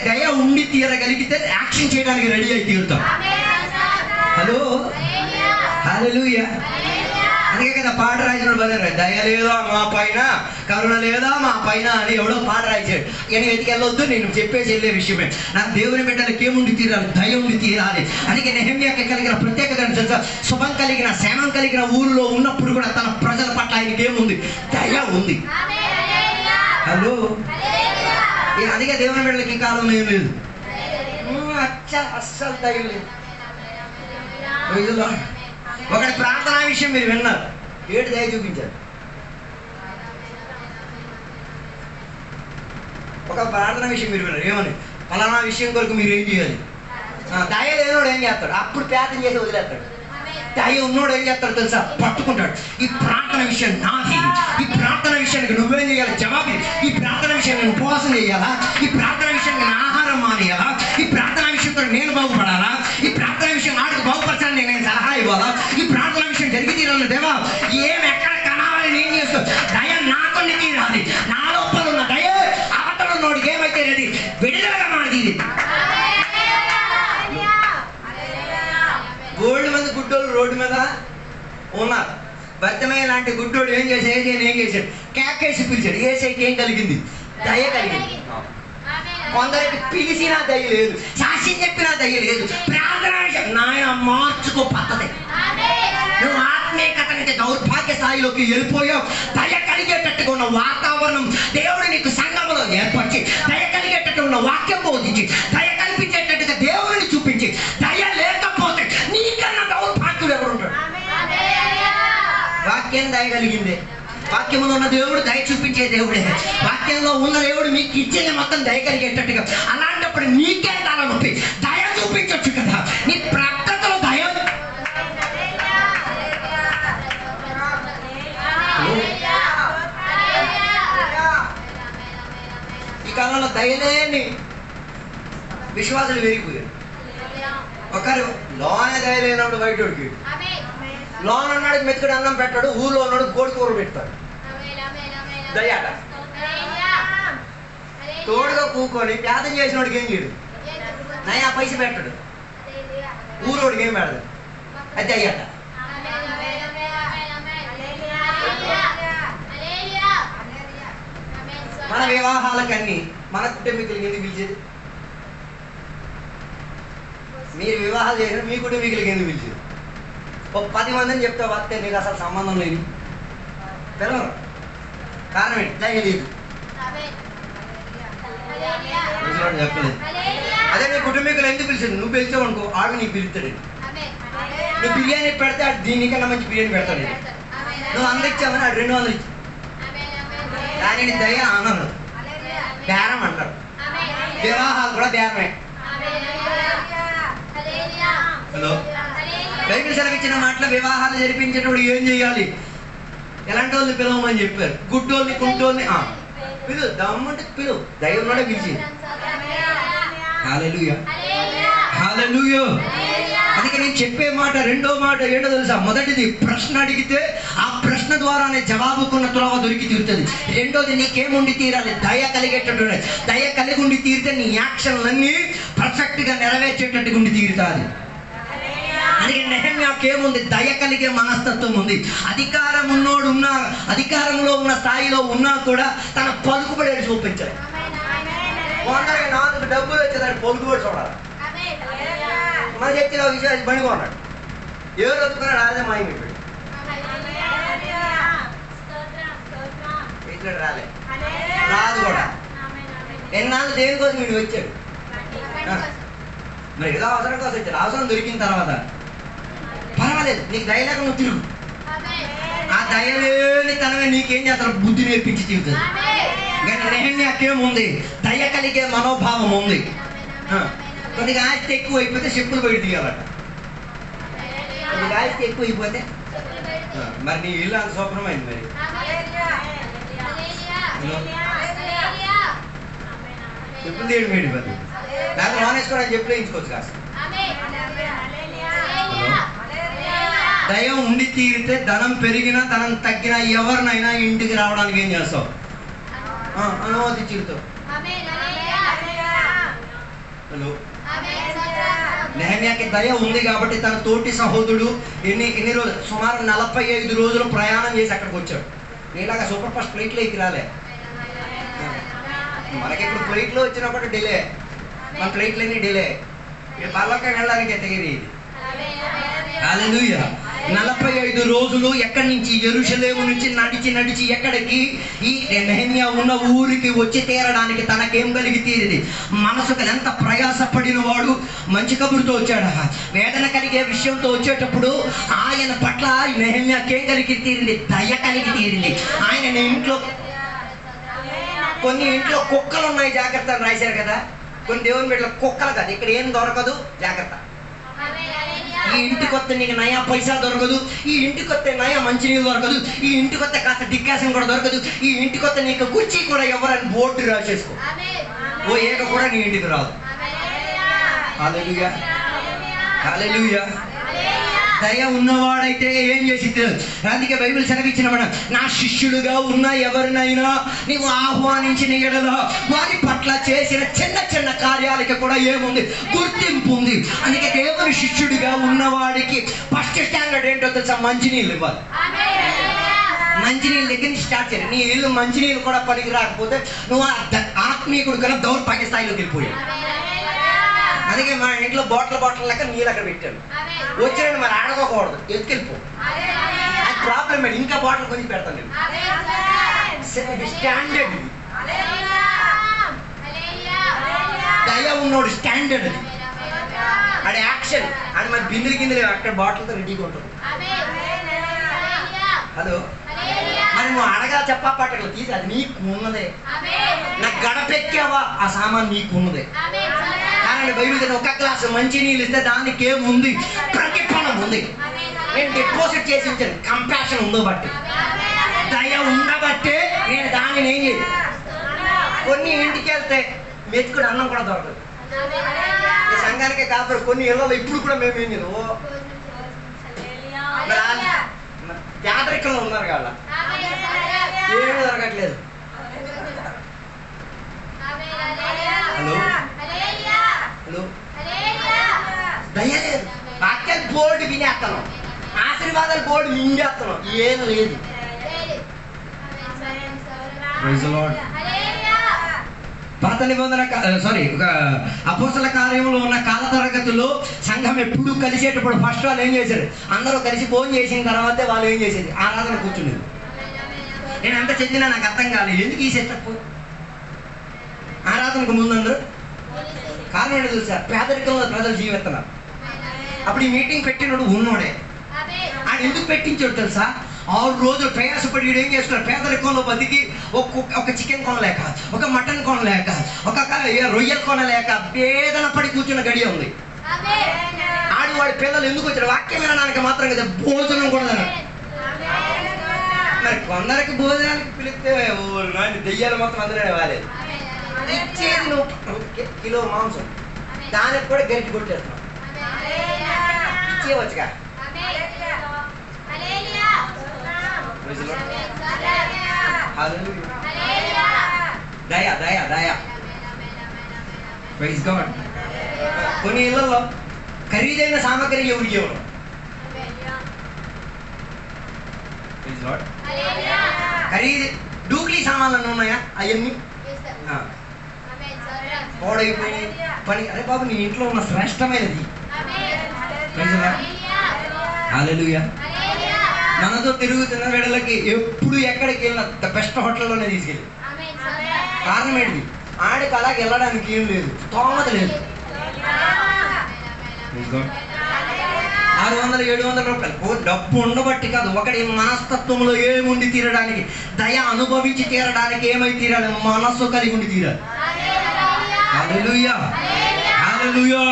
B: దయ ఉండి తీరగలిగితే యాక్షన్ చేయడానికి రెడీ అయి తీరుతాం. హలో. హల్లెలూయా. అందుకే కదా పాట రాసిన బదరు, దయ లేదా మా పైన, కరుణ లేదా మా పైన అని ఎవడో పాట రాయించాడు. నేను వెతికెళ్ళొద్దు, నేను చెప్పేసి వెళ్ళే విషయమే. నాకు దేవుని బిడ్డలకి ఏముండి తీరాలి, దయ ఉండి తీరాలి. అందుకే నెహెమ్యాకి కలిగిన ప్రత్యేకత తెలుసా, శుభం కలిగిన, క్షేమం కలిగిన ఊరిలో ఉన్నప్పుడు కూడా తన ప్రజల పట్ల ఆయనకి ఏముంది, దయ ఉంది. హలో. అందుకే దేవుని బిడ్డలకి ఈ కాలంలో ఏం లేదు, అస్సలు దయ లేదు. ఒకటి ప్రార్థనా విషయం మీరు విన్నారు, ఏడు దయ చూపించారు. ఒక ప్రార్థన విషయం మీరు విన్నారు, ఏమని, ఫలానా విషయం కొరకు మీరు ఏం చేయాలి. దయ లేనోడు ఏం చేస్తాడు, అప్పుడు ప్రార్థన చేసి వదిలేస్తాడు. దయ ఉన్నోడు ఏం చేస్తాడు తెలుసా, పట్టుకుంటాడు. ఈ ప్రార్థన విషయం నాది, ఈ ప్రార్థన విషయానికి నువ్వేం చేయాలి, జవాబు. ఈ ప్రార్థన విషయం నేను ఉపవాసం చేయాలా, ఈ ప్రార్థన విషయానికి నేను ఆహారం మానేయాలా, ఈ ప్రార్థన విషయంతో నేను బాగుపడాలా, ఈ ప్రార్థన విషయం ఆడికి బాగుపరచాలని నేను సలహా ఇవ్వాలా, ఈ ప్రార్థన విషయం జరిగి తీరాలి. దేవా ఏం ఎక్కడ కనాలని నేను చేస్తాను, దయ నాతోనే తీరాలి. నా లోపల ఉన్న దయ అవతల ఉన్నోడికి ఏమైతే లేదు, విడుదలగా మాది. గోల్డ్ మంది గుడ్డోళ్ళు రోడ్డు మీద ఉన్నారు. భర్తమయ్య లాంటి గుడ్డోడు ఏం చేశాడు, ఏం చేశాడు, కేకేసి పిలిచాడు. ఏసైకి ఏం కలిగింది, దయ కలిగింది. కొందరికి పిలిచినా దయ లేదు, సాక్షి చెప్పినా దయ లేదు. ప్రార్థన నాయన మార్చుకో పద్ధతి. నువ్వు ఆత్మీయత నుంచి దౌర్భాగ్య స్థాయిలోకి వెళ్ళిపోయావు. దయ కలిగేటట్టుగా ఉన్న వాతావరణం దేవుడు నీకు సంఘంలో ఏర్పరిచి, దయ కలిగేటట్టు ఉన్న వాక్యం బోధించి, దయ కల్పించేటట్టుగా దేవుడిని చూపించి, దయ లేకపోతే నీకన్నా దౌర్భాగ్యుడు ఎవరుంటాడు. వాక్యం దయ కలిగిందే. వాక్యంలో ఉన్న దేవుడు దయ చూపించే దేవుడే. వాక్యంలో ఉన్న దేవుడు మీకు ఇచ్చేది మొత్తం దయ కలిగేటట్టుగా. అలాంటప్పుడు నీకే తలనొప్పి, దయ చూపించవచ్చు కదా. నీ ప్రకృతిలో దయ. ఈ కాలంలో దయలేని విశ్వాసాలు పెరిగిపోయారు. ఒకరు లోనే దయ లేనప్పుడు బయటోడికి, లోన్ అన్నాడు మెతుకుడు అన్నం పెట్టాడు, ఊళ్ళో ఉన్నాడు కోడి కూర పెడతాడు. దయ తోడుగా కూకొని పేదం చేసిన వాడికి ఏం చేయడు, నయా పైసలు పెట్టడు, ఊరోడికి ఏం పెడదు. అయితే అయ్యట మన వివాహాలకన్నీ మన కుటుంబీకులకి ఎందుకు పిలిచేది? మీరు వివాహాలు చేసిన మీ కుటుంబీకులకి ఎందుకు పిలిచేది? ఒక 10 మందిని చెప్తా వస్తే నీకు అసలు సంబంధం లేదు పిల్లలు. కారణం ఏంటి? దయలేదు, చెప్పలేదు. అదే నీ కుటుంబీకులు ఎందుకు పిలిచేది? నువ్వు పిలిచావు అనుకో, ఆడు నీకు పిలుస్తాడు. నువ్వు బిర్యానీ పెడితే ఆడు దీనికన్నా మంచి బిర్యానీ పెడతాడు. నువ్వు 100 ఇచ్చావని ఆడు 200 ఇచ్చావు. దానిని దయ అనరు, బేరం అంటారు. వివాహాలు కూడా బేరమే. హలో, బైబిల్ సెలవిచ్చిన మాటలు వివాహాలు జరిపించేటప్పుడు ఏం చేయాలి? ఎలాంటి వాళ్ళని పిలవమని చెప్పారు? గుడ్డోళ్ళని, కుంటోళ్ళని పిలువు, దమ్ముంటే పిలువు, దైవం కూడా పిలిచింది. హల్లెలూయా, హల్లెలూయా. అందుకే నేను చెప్పే మాట, రెండో మాట ఏంటో తెలుసా? మొదటిది ప్రశ్న అడిగితే ఆ ప్రశ్న ద్వారానే జవాబుకున్న త్రోవ దొరికి తీరుతుంది. రెండోది నీకేముండి తీరాలి? దయ కలిగేటట్టు. దయ కలిగి ఉండి తీరితే నీ యాక్షన్లన్నీ పర్ఫెక్ట్గా నెరవేర్చేటట్టుగా ఉండి తీరుతుంది. అందుకే నెహెమ్యాకేముంది? దయ కలిగే మనస్తత్వం ఉంది. అధికారం ఉన్నోడు అధికారంలో ఉన్న స్థాయిలో ఉన్నా కూడా తన పలుకుబడి చూపించాలి. 4 డబ్బులు వచ్చేదాన్ని పలుకుబడి చూడాలి. మన చర్చిలో విషయాలు బండికొన్నాడు, ఎవరు వదుకున్నాడు? అదే మాయమైపోయాడు. ఇట్లా రాదు కూడా. ఎన్నాళ్ళు దేనికోసం వీడు వచ్చాడు? మరి ఏదో అవసరం కోసం వచ్చాడు. అవసరం దొరికిన తర్వాత పర్వాలేదు, నీకు దయ లేక నువ్వు తిరుగు. ఆ దయలేని తనమే నీకేం చేస్తారు? బుద్ధి నేర్పించి తీరుతుంది. కానీ నెహెమ్యాకేముంది? దయ కలిగే మనోభావం ఉంది. కొద్దిగా ఆస్తి ఎక్కువ అయిపోతే చెప్పులు బయట తీయాలట. కొద్దిగా ఆస్తి ఎక్కువ అయిపోతే మరి నీ ఇల్లు అంత శుభ్రమైంది. మరి చెప్పులు తీయడం వెళ్ళిపోతుంది. నాకు నాన్ వేసుకోవడానికి చెప్పులు వేయించుకోవచ్చు కాస్త. దయం ఉండి తీరితే ధనం పెరిగినా ధనం తగ్గినా ఎవరినైనా ఇంటికి రావడానికి ఏం చేస్తావు? అనుమతి చిరుతావు. హలో, నెహెమ్యాకి దయ ఉంది కాబట్టి తన తోటి సహోదరుడు ఎన్ని రోజులు, సుమారు 45 రోజులు ప్రయాణం చేసి అక్కడికి వచ్చాడు. నీలాగా సూపర్ ఫాస్ట్ ఫ్లైట్లో ఎక్కి రాలే. మనకి ఇప్పుడు ఫ్లైట్లో వచ్చినప్పుడు డిలే, మన ఫ్లైట్లన్నీ డిలే. పర్లోకి వెళ్ళడానికి తెగిరి. హల్లెలూయా. 45 రోజులు ఎక్కడి నుంచి? యెరూషలేము నుంచి నడిచి ఎక్కడికి? ఈ నెహెమ్యా ఉన్న ఊరికి వచ్చి తీరడానికి తనకేం కలిగి తీరింది? మనసుకు ఎంత ప్రయాసపడిన వాడు మంచి కబురుతో వచ్చాడు. వేదన కలిగే విషయంతో వచ్చేటప్పుడు ఆయన పట్ల నెహెమ్యాకేం కలిగి తీరింది? దయ కలిగి తీరింది. ఆయన ఇంట్లో కొన్ని ఇంట్లో కుక్కలు ఉన్నాయి, జాగ్రత్త అని రాశారు కదా. కొన్ని దేవుని బిడ్డలు కుక్కలు కదా, ఇక్కడ ఏం దొరకదు, జాగ్రత్త. ఈ ఇంటికి వస్తే నీకు నయా పైసా దొరకదు, ఈ ఇంటికి వస్తే నయా మంచినీళ్ళు దొరకదు, ఈ ఇంటికి వస్తే కాస్త డిక్కాసం కూడా దొరకదు, ఈ ఇంటికి వస్తే నీకు కుర్చీ కూడా ఎవరని బోర్డు రాసేసుకో. ఓ ఏక కూడా నీ ఇంటికి రాదు. హల్లెలూయా, హల్లెలూయా. దయ ఉన్నవాడైతే ఏం చేసి? అందుకే బైబిల్ సెలవిచ్చిన మన నా శిష్యుడుగా ఉన్న ఎవరినైనా నీవు ఆహ్వానించిన ఎడల వారి పట్ల చేసిన చిన్న కార్యాలకి కూడా ఏముంది? గుర్తింపు ఉంది. అందుకే దేవుని శిష్యుడిగా ఉన్నవాడికి ఫస్ట్ స్టాండర్డ్ ఏంటో తెలుసా? మంచినీళ్ళు ఇవ్వాలి. మంచినీళ్ళ దగ్గర నుంచి స్టార్ట్ చేయాలి. నీ ఇల్లు మంచినీళ్ళు కూడా పనికి రాకపోతే నువ్వు ఆత్మీయుడు కన్నా దౌర్భాగ్య స్థాయిలోకి వెళ్ళిపోయావు. అందుకే మా ఇంట్లో బాటిల్ లెక్క నీళ్ళు అక్కడ పెట్టాను. వచ్చాడు మరి ఆడకోకూడదు, ఎత్తుకెళ్ళిపో. అది ప్రాబ్లం ఏంటి? ఇంకా బాటిల్ కొంచెం పెడతాను నేను. స్టాండర్డ్ దయ ఉన్నోడు స్టాండర్డ్. అది యాక్షన్. అది మరి బిందులు కిందలే అక్కడ బాటిల్తో రెడీగా ఉంటుంది. హలో, మరి నువ్వు అడగా చెప్పా పాటలు తీసి అది నీకు ఉన్నదే. నాకు గడపెక్కావా ఆ సామాన్ నీకు ఉన్నదే. కానీ బైబిల్ ఒక గ్లాసు మంచి నీళ్ళు ఇస్తే దానికి ఏముంది? ప్రతిఫలం ఉంది. నేను డిపాజిట్ చేసి ఇచ్చాను. కంపాషన్ ఉందో బట్టి, దయ ఉండబట్టే నేను దానిని ఏం చేయను. కొన్ని ఇంటికి వెళ్తే మెతుకుడు అన్నం కూడా దొరకదు. ఈ సంఘానికే కాదు, కొన్ని ఇళ్ళలో ఇప్పుడు కూడా మేము ఏం చేయను. పేదరికంలో ఉన్నారు కదా, ఏమీ దొరకట్లేదు. హలో హలో, దయ లేదు. వాక్యాల బోర్డు వినేస్తాను, ఆశీర్వాదాల బోర్డు మింగేస్తాను, ఏం లేదు.
A: Praise the lord. పాత నిబంధన అపోస్తల కార్యంలో ఉన్న కాల తరగతుల్లో సంఘం ఎప్పుడు కలిసేటప్పుడు ఫస్ట్ వాళ్ళు ఏం చేశారు? అందరూ కలిసి భోజనం చేసిన తర్వాతే వాళ్ళు ఏం చేసేది? ఆరాధన కూర్చునేది. నేను ఎంత చెందినా నాకు అర్థం కాలేదు, ఎందుకు ఈ సెటప్? ఆరాధనకు ముందు అందరూ కారణం ఏంటో తెలుసా? పేదరికంలో ప్రజలు జీవిస్తున్నారు. అప్పుడు ఈ మీటింగ్ పెట్టినోడు ఉన్నోడే. ఆయన ఎందుకు పెట్టించాడు తెలుసా? 6 రోజులు ప్రయాసపడి ఏం చేస్తున్నారు? పేదరికంలో బతికి ఒక చికెన్ కొనలేక, ఒక మటన్ కొనలేక, ఒక రొయ్యలు కొనలేక వేదన పడి కూర్చున్న గడియ ఉంది. వాడి పిల్లలు ఎందుకు వచ్చారు? వాక్యం వినడానికి మాత్రం కదా, భోజనం కూడా తినరు. మరి కొందరికి భోజనానికి పిలిస్తే దెయ్యాలు మొత్తం అందరూ వాలేదు. ఇచ్చేది నువ్వు కిలో మాంసం, దానికి కూడా గరిటి కొట్టేస్తున్నావు. ఇచ్చేవచ్చుగా. దయ దయ దయ. Praise God. కొన్ని ఇళ్లలో ఖరీదైన సామగ్రి ఎవరికి ఇవ్వడం. ఖరీదు డూక్లీ సామాన్లు ఉన్నాయా? అవన్నీ పాడైపోయి పని. అరే బాబు, నీ ఇంట్లో ఉన్న శ్రేష్టమైనది. హల్లెలూయా. మనతో తిరుగుతున్న వేళలకి ఎప్పుడు ఎక్కడికి వెళ్ళినా బెస్ట్ హోటల్లోనే తీసుకెళ్ళి. కారణం ఏంటి? ఆడికి అలాగే వెళ్ళడానికి ఏం లేదు, స్తోమత లేదు. 600-700 రూపాయలు డబ్బు ఉండబట్టి కాదు, ఒకటి మనస్తత్వంలో ఏముండి తీరడానికి, దయ అనుభవించి తీరడానికి ఏమై తీరాలి? మనస్సు కలిగి ఉండి తీరాలి. హల్లెలూయా హల్లెలూయా.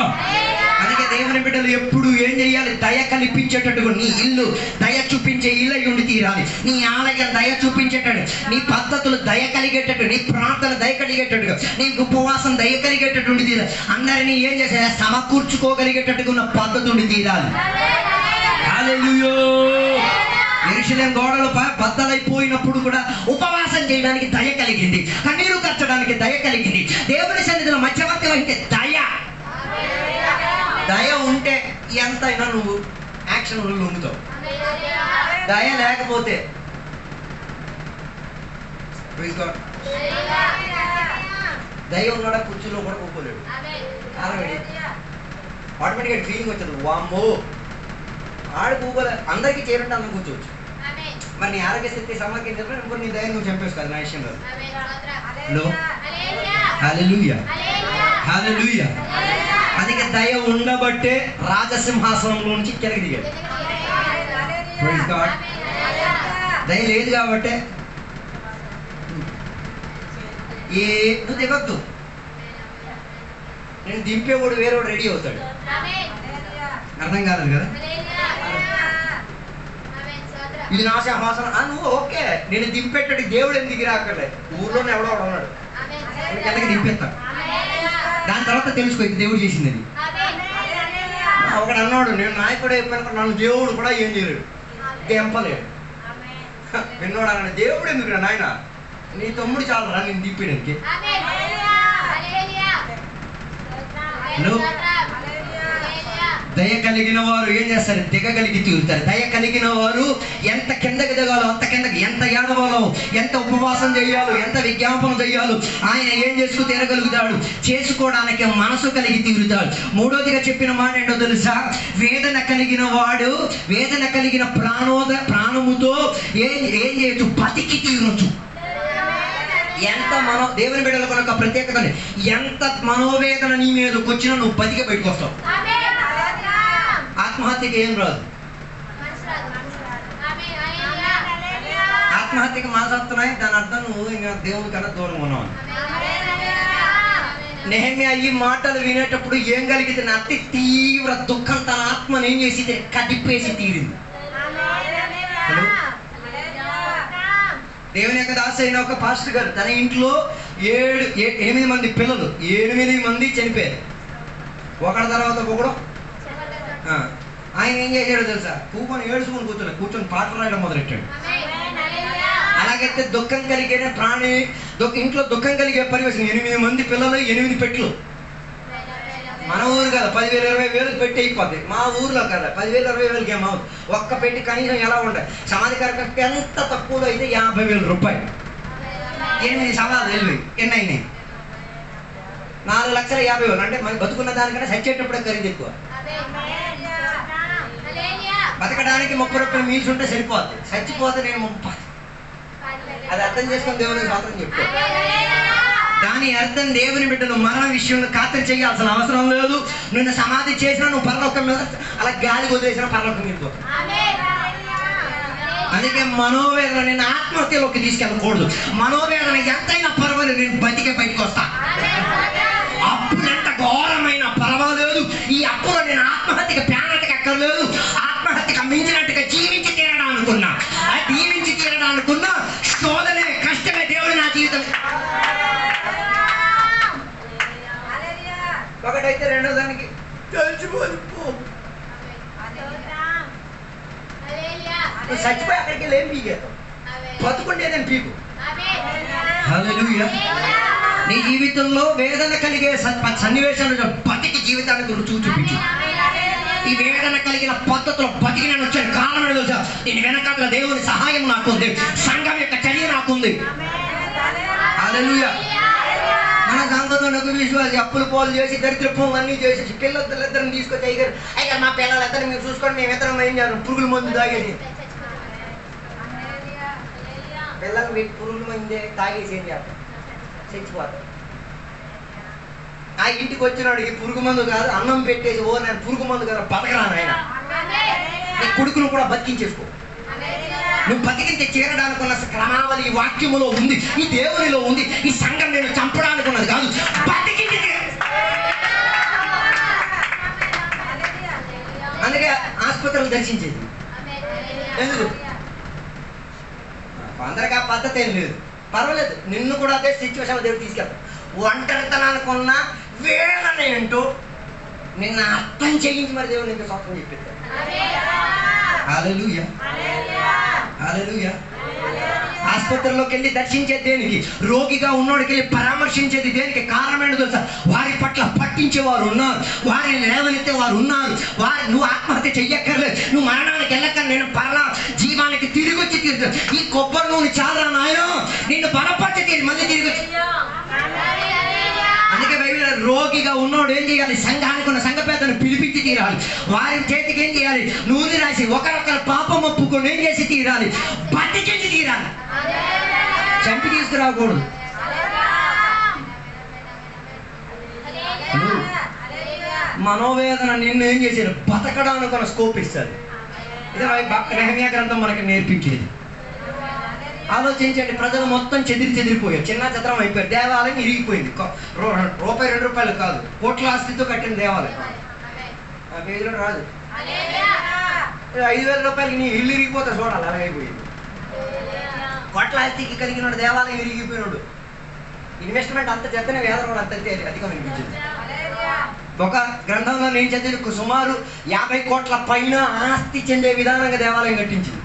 A: అందుకే దేవుని బిడ్డలు ఎప్పుడు ఏం చేయాలి? దయ కల్పించేటట్టుగా నీ ఇల్లు దయ చూపించే ఇల్లు ఉండి తీరాలి. నీ ఆలయం దయ చూపించేటట్టు, నీ పద్ధతులు దయ కలిగేటట్టు, నీ ప్రార్థన దయ కలిగేటట్టుగా, నీ ఉపవాసం దయ కలిగేటట్టు ఉండి తీరాలి. అందరినీ ఏం చేసే సమకూర్చుకోగలిగేటట్టుగా ఉన్న పద్ధతి ఉండి తీరాలి. హల్లెలూయా. యెరూషలేము గోడలు బద్దలైపోయినప్పుడు కూడా ఉపవాసం చేయడానికి దయ కలిగింది, కన్నీరు కట్టడానికి దయ కలిగింది. దేవుని సన్నిధిలో మధ్యవర్తి అంటే దయ. దయ ఉంటే ఎంతైనా నువ్వు యాక్షన్ లొంగుతావు. దయ లేకపోతే దయ ఉన్నాడా కుర్చీలో కూడా కూకోలేడు. ఆటోమేటిక్గా ఫీలింగ్ వచ్చేది, వామ్మో ఆడు కూకోలే. అందరికీ చేరుంటే అందరూ కూర్చోవచ్చు. మరి నీ ఆరోగ్య స్థితి సమర్పించినప్పుడు నీ దయ నువ్వు చంపేసుకోవాలి నా విషయంలో. హల్లెలూయా హల్లెలూయా. అందుకే దయ ఉండబట్టే రాజసింహాసనంలో నుంచి కిందకి దిగాడు. Praise God. దయ లేదు కాబట్టి నువ్వు దిగొద్దు. నేను దింపేవాడు వేరేవాడు రెడీ అవుతాడు. అర్థం కాలేదు కదా? ఇది నా సింహాసనం నువ్వు ఓకే, నేను దింపేటట్టు దేవుడు ఎందుకు దిగి రాకలే, ఊర్లోనే ఎవడో ఉన్నాడు కిందకి దింపేస్తాడు. దాని తర్వాత తెలుసుకో ఇది దేవుడు చేసింది. ఒకడు అన్నాడు, నేను నాయకుడు అయిపోయిన నన్ను దేవుడు కూడా ఏం చేయలేడు, దింపలేడు. విన్నోడు అన్నాడు, దేవుడు ఎందుకు నాయన, నీ తమ్ముడు చాలరా నేను దింపేయడానికి. దయ కలిగిన వారు ఏం చేస్తారు? దిగగలిగి తీరుతారు. దయ కలిగిన వారు ఎంత కిందకి దిగాలో అంత కిందకి, ఎంత ఏడవాలో, ఎంత ఉపవాసం చేయాలో, ఎంత విజ్ఞాపనం చేయాలో ఆయన ఏం చేసుకు తీరగలుగుతాడు. చేసుకోవడానికి మనసు కలిగి తీరుతాడు. మూడోదిగా చెప్పిన మాట ఏంటో తెలుసా? వేదన కలిగిన వాడు, వేదన కలిగిన ప్రాణముతో ఏం చేయొచ్చు? బతికి తీరొచ్చు. ఎంత దేవుని బిడ్డలకు ఒక ప్రత్యేకత, ఎంత మనోవేదన నీ మీదకి వచ్చినా నువ్వు బతికి బయటకు వస్తావు. ఆత్మహత్యకి ఏం రాదు. ఆత్మహత్యకి మనసొస్తున్నాయి, దాని అర్థం నువ్వు ఇంకా దేవుని కన్నా దూరం ఉన్నావు. నెహెమ్యా ఈ మాటలు వినేటప్పుడు ఏం కలిగితే అతి తీవ్ర దుఃఖం తన ఆత్మను ఏం చేసి కదిపేసి తీరింది. దేవుని యొక్క దాసి అయిన ఒక పాస్టర్ గారు తన ఇంట్లో 8 మంది పిల్లలు, 8 మంది చనిపోయారు, ఒకటి తర్వాత ఒకడు. ఆయన ఏం చేశాడో తెలుసా? ఏడుచుకొని కూర్చొని పాటలు రాయడం మొదలెట్టాడు. అలాగైతే దుఃఖం కలిగిన
B: ఇంట్లో దుఃఖం కలిగే పరివేశం. 8 మంది పిల్లలు, 8 పెట్లు. మన ఊరు కదా 10,000 20,000 పెట్టి అయిపోద్ది. మా ఊర్లో కదా 10,000 20,000 ఏమవుతుంది. ఒక్క పెట్టి కనీసం ఎలా ఉంటాయి? సమాధి కార్యక్రమం ఎంత తక్కువలో అయితే 50,000 రూపాయలు. 8 సమాధులు వెళ్ళి ఎన్ని అయినాయి? 4,50,000. అంటే మనకి బతుకున్న దానికన్నా చచ్చేటప్పుడే ఖరీదు ఎక్కువ. బతకడానికి 30 రూపాయలు మీల్స్ ఉంటే సరిపోద్ది. చచ్చిపోతే నేను 30. అది అర్థం చేసుకొని దేవుని స్వాతంత్రం చెప్తాను. దాని అర్థం దేవుని బిడ్డలు మరణ విషయంలో ఖాతరు చేయాల్సిన అవసరం లేదు. నిన్ను సమాధి చేసినా నువ్వు పరలోకం మీద అలా గాలికి వదిలేసినా పరలోకం వెళ్ళిపోతావు. అందుకే మనోవేదన నేను ఆత్మహత్యలోకి తీసుకెళ్ళకూడదు. మనోవేదన ఎంతైనా పర్వాలేదు, నేను బతికే బయటకు వస్తా. అప్పులు ఎంత ఘోరమైన పర్వాలేదు, ఈ అప్పులో నేను ఆత్మహత్యకి ప్రాణానికి అక్కర్లేదు. ఆత్మహత్యకు మించినట్టుగా జీవించి తీరడం అనుకున్నా, ఆ జీవించి తీరడం అనుకున్నా శోధనే కష్టమే దేవుడు నా జీవితం. ఒకటైతే రెండో దానికి తెలిసిపోదు. చచ్చిపోయి అక్కడికి వెళ్ళి ఏం పీకేతావు? బతుకుండేదని పీకు. హల్లెలూయా. నీ జీవితంలో వేదన కలిగే సన్నివేశాలు బతికి జీవితానికి రుచి చూపించు. ఈ వేదన కలిగిన పద్ధతిలో బతికి నేను వచ్చాను. కారణం ఏదో తెలుసా? దీని వెనకాల దేవుని సహాయం నాకుంది, సంఘం యొక్క చర్య నాకుంది. హల్లెలూయా. మన సంఘంలో విశ్వాసి అప్పులు పోలు చేసి దరిద్రపు అన్నీ చేసేసి పిల్లలిద్దరిని తీసుకొచ్చి అయ్యారు, అయ్యా మా పిల్లలిద్దరిని మీరు చూసుకోండి, మేము ఇద్దరం ఏం చేయాలి? పురుగుల మందు తాగేసి పిల్లలు మీకు పురుగుల మంది తాగేసి ఏం చేస్తారు? చచ్చిపోతారు. ఆ ఇంటికి వచ్చినాడికి పురుగు మందు కాదు అన్నం పెట్టేసి, ఓ నేను పురుగు మందు కదా బతకరాను ఆయన. నీ కొడుకును కూడా బతికించేసుకో. నువ్వు బతికించి చేరడానికి ఉన్న క్రమావళి ఈ వాక్యములో ఉంది, ఈ దేవునిలో ఉంది. ఈ సంఘం నేను చంపడానికి ఉన్నది కాదు, బతికించి. అందుకే ఆసుపత్రులు దర్శించేది ఎందుకు? అందరికీ ఆ పద్ధతి ఏం లేదు. పర్వాలేదు, నిన్ను కూడా అదే సిచ్యువేషన్ దేవుడు తీసుకెళ్తాడు. ఒంటరితనానికి ఉన్న వేదన ఏంటో నిన్న అర్థం చేయించి మరి దేవుడు నీకు స్వప్నం చెప్పిస్తాడు. హల్లెలూయా. హల్లెలూయా. ఆసుపత్రిలోకి వెళ్ళి దర్శించేది దేనికి? రోగిగా ఉన్నోడికి వెళ్ళి పరామర్శించేది దేనికి? కారణం ఏంటో తెలుసా? వారి పట్ల పట్టించేవారు ఉన్నారు, వారిని లేవనెత్తే వారు ఉన్నారు. నువ్వు ఆత్మహత్య చెయ్యక్కర్లేదు, నువ్వు మరణానికి వెళ్ళక్కర్, నేను పరలా జీవానికి తిరిగి వచ్చి తీరుతాను. ఈ కొబ్బరి నూనె చాలా నాయన నిన్ను బలపరిచి తీరి మళ్ళీ తిరిగి వచ్చి. అందుకే బైబిల్ రోగిగా ఉన్నోడు ఏం చేయాలి? సంఘానికి ఉన్న సంఘ పెద్దను పిలిపించి తీరాలి. వారి చేతికి ఏం చేయాలి? నూనె రాసి ఒకరొకరు పాపం ఒప్పుకొని ఏం చేసి తీరాలి? బతికించి తీరాలి. చంపి తీసుకురాకూడదు. మనోవేదన నిన్ను ఏం చేశారు? బతకడానికి ఒక స్కోప్ ఇస్తారు. ఇది నెహెమ్యా గ్రంథం మనకి నేర్పించేది. ఆలోచించండి, ప్రజలు మొత్తం చెదిరిపోయారు, చిన్న చిత్రం అయిపోయారు. దేవాలయం ఇరిగిపోయింది. రూపాయి 2 రూపాయలు కాదు, కోట్ల ఆస్తితో కట్టిన దేవాలయం. ఆ పేజీలో రాదు. 5,000 రూపాయలకి నీ ఇల్లు ఇరిగిపోతే చూడాలి, అలా అయిపోయింది. కోట్ల ఆస్తికి కలిగిన దేవాలయం ఇరిగిపోయినాడు. ఇన్వెస్ట్మెంట్ అంత చేతనే వేదన అంత అధికం అనిపించింది. ఒక గ్రంథంలో నేను చదివిన సుమారు 50 కోట్ల పైన ఆస్తి చెందే విధానంగా దేవాలయం కట్టించింది.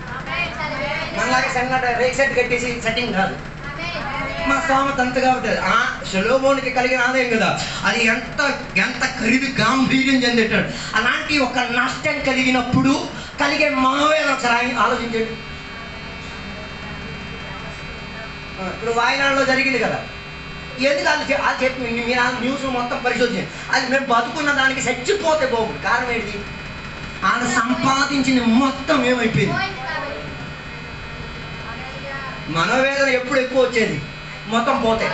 B: మనలాగే సన్న రేక్ సెట్ కట్టేసి సెట్టింగ్ కాదు. మా స్తోమత అంత కాబట్టి ఆ సొలొమోనుకి కలిగిన ఆదాయం కదా, అది ఎంత ఖరీదు గాంభీర్యం చెందేటాడు. అలాంటి ఒక నష్టం కలిగినప్పుడు కలిగే మనోవేదన ఒకసారి ఆలోచించండి. ఇప్పుడు వాయనాడులో జరిగింది కదా, ఎందుకు అది చెప్పి మీరు ఆ న్యూస్ మొత్తం పరిశోధించండి. అది మేము బతుకున్న దానికి చచ్చిపోతే బాగుంది. కారణం ఏంటి? ఆయన సంపాదించిన మొత్తం ఏమైపోయింది? మనోవేదన ఎప్పుడు ఎక్కువ వచ్చేది? మొత్తం పోతే.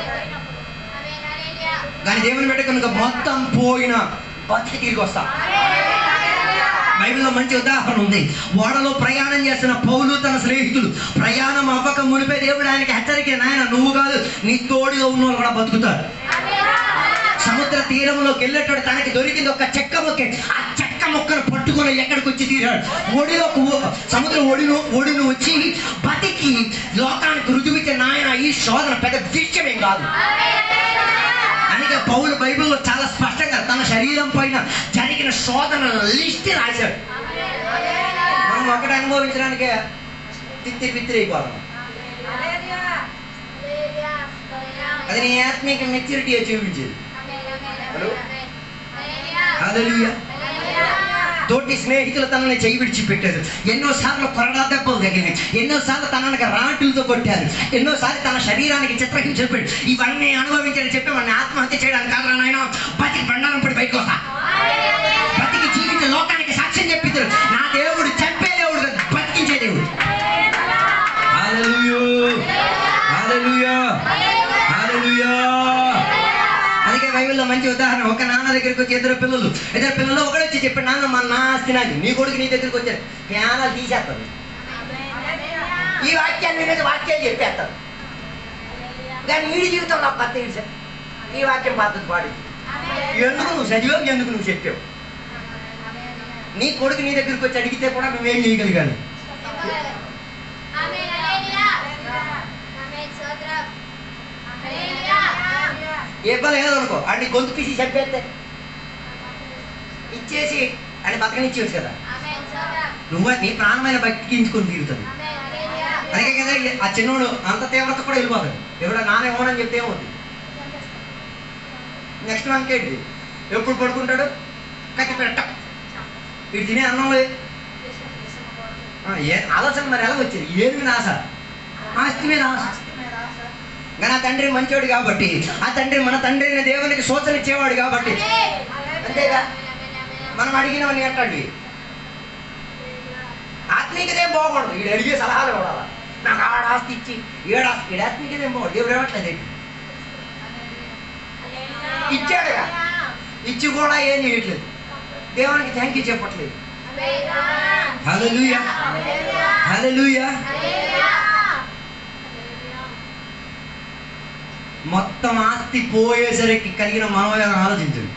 B: కానీ దేవుని బిడ్డ కనుక మొత్తం పోయినా బతికి తిరిగి వస్తా. బైబిల్లో మంచి ఉదాహరణ ఉంది. ఓడలో ప్రయాణం చేస్తున్న పౌలు తన స్నేహితులు ప్రయాణం అవ్వక మునిపే దేవుడు ఆయనకి హెచ్చరిక, నాయన నువ్వు కాదు నీ తోడుగా ఉన్న వాళ్ళు కూడా బతుకుతారు. సముద్ర తీరంలోకి వెళ్ళేటప్పుడు తనకి దొరికింది ఒక చెక్క మొక్క. ఆ చెక్క మొక్కను పట్టుకొని ఎక్కడికి వచ్చి తీరాడు? ఒడిలోకి, సముద్ర ఒడిను వచ్చి బతికి లోకానికి రుజువిచ్చే నాయన ఈ శోధన పెద్ద విషయమేం కాదు. అందుకే పౌలు బైబిల్లో చాలా స్పష్టంగా తన శరీరం పైన జరిగిన శోధన లిస్ట్ రాశాడు. మనం ఒకటి అనుభవించడానికే తిత్తిరి అయిపోదాం. అది నీ ఆత్మీయ మెచ్యూరిటీ చూపించేది. హల్లెలూయా. తోటి స్నేహితులు తనని చేయి విడిచిపెట్టారు, ఎన్నోసార్లు కొరడా దెబ్బలు తగిలినాయి, ఎన్నోసార్లు తనకి రాటులతో కొట్టారు, ఎన్నోసార్లు తన శరీరానికి చిత్రహింసలు పెట్టి ఇవన్నీ అనుభవించాలని చెప్పి మన ఆత్మహత్య చేయడానికి కాదు నాయన, బతికి బండారం పడి బయటకు వస్తా, బతికి జీవించే లోకానికి సాక్ష్యం చెప్పిద్దారు. నా దేవుడు చంపే దేవుడు కాదు, బతికించే దేవుడు. హల్లెలూయా, హల్లెలూయా, హల్లెలూయా. అందుకే బైబిల్లో మంచి ఉదాహరణ, ఒక నాన్న దగ్గరికి వచ్చి ఇద్దరు పిల్లలు ఒకడు వచ్చి చెప్పాడు, నాన్న మన నా ఆస్తి నాది, నీ కొడుకు నీ దగ్గరికి వచ్చాడు, ప్యానాలు తీసేస్తాడు, ఈ వాక్యాన్ని వినేది వాక్యాలు చెప్పేస్తాడు. కానీ వీడి జీవితం నాకు కొత్త తెలుసా, ఈ వాక్యం పద్ధతి పాడు, ఎందుకు నువ్వు చదివావు, ఎందుకు నువ్వు చెప్పావు. నీ కొడుకు నీ దగ్గరికి వచ్చి అడిగితే కూడా నువ్వేం చేయగలిగాను. ఇవ్వలేదు అనుకో, అన్ని గొంతు పీసి చంపేస్తే ఇచ్చేసి అని బతకనిచ్చేవచ్చు కదా, నువ్వు నీ ప్రాణమైన బతికించుకొని తీరుతుంది. అందుకే కదా ఆ చిన్నోడు అంత తీవ్రత కూడా వెళ్ళిపోతాడు. ఎవడ నాన్న ఇవ్వనని చెప్తే ఏమవుతుంది, నెక్స్ట్ మంత్ ఏంటి, ఎప్పుడు పడుకుంటాడు, కట్టి పెట్ట వీడు తినే అన్నంలో ఆలోచన మరి ఎలా వచ్చేది, ఏమి మీద ఆశ, ఆస్తి మీద ఆశ. కానీ ఆ తండ్రి మంచివాడు కాబట్టి, ఆ తండ్రి మన తండ్రిని దేవునికి సూచన ఇచ్చేవాడు కాబట్టి, అంతేగా మనం అడిగినవన్నీ ఎట్టండి ఆత్మీయతేం బాగూడదు, వీడు అడిగే సలహాలు ఇవ్వాలి, నాకు ఆడ ఆస్తి ఇచ్చి ఏడాస్తి, వీడు ఆత్మీయతేం బాగోడు, దేవుడు ఇవ్వట్లేదు ఏంటి, ఇచ్చాడుగా, ఇచ్చి కూడా ఏం చేయట్లేదు, దేవునికి థ్యాంక్ యూ చెప్పట్లేదు. హల్లెలూయా, హల్లెలూయా. మొత్తం ఆస్తి పోయేసరికి కలిగిన మనోవేదన ఆలోచించండి.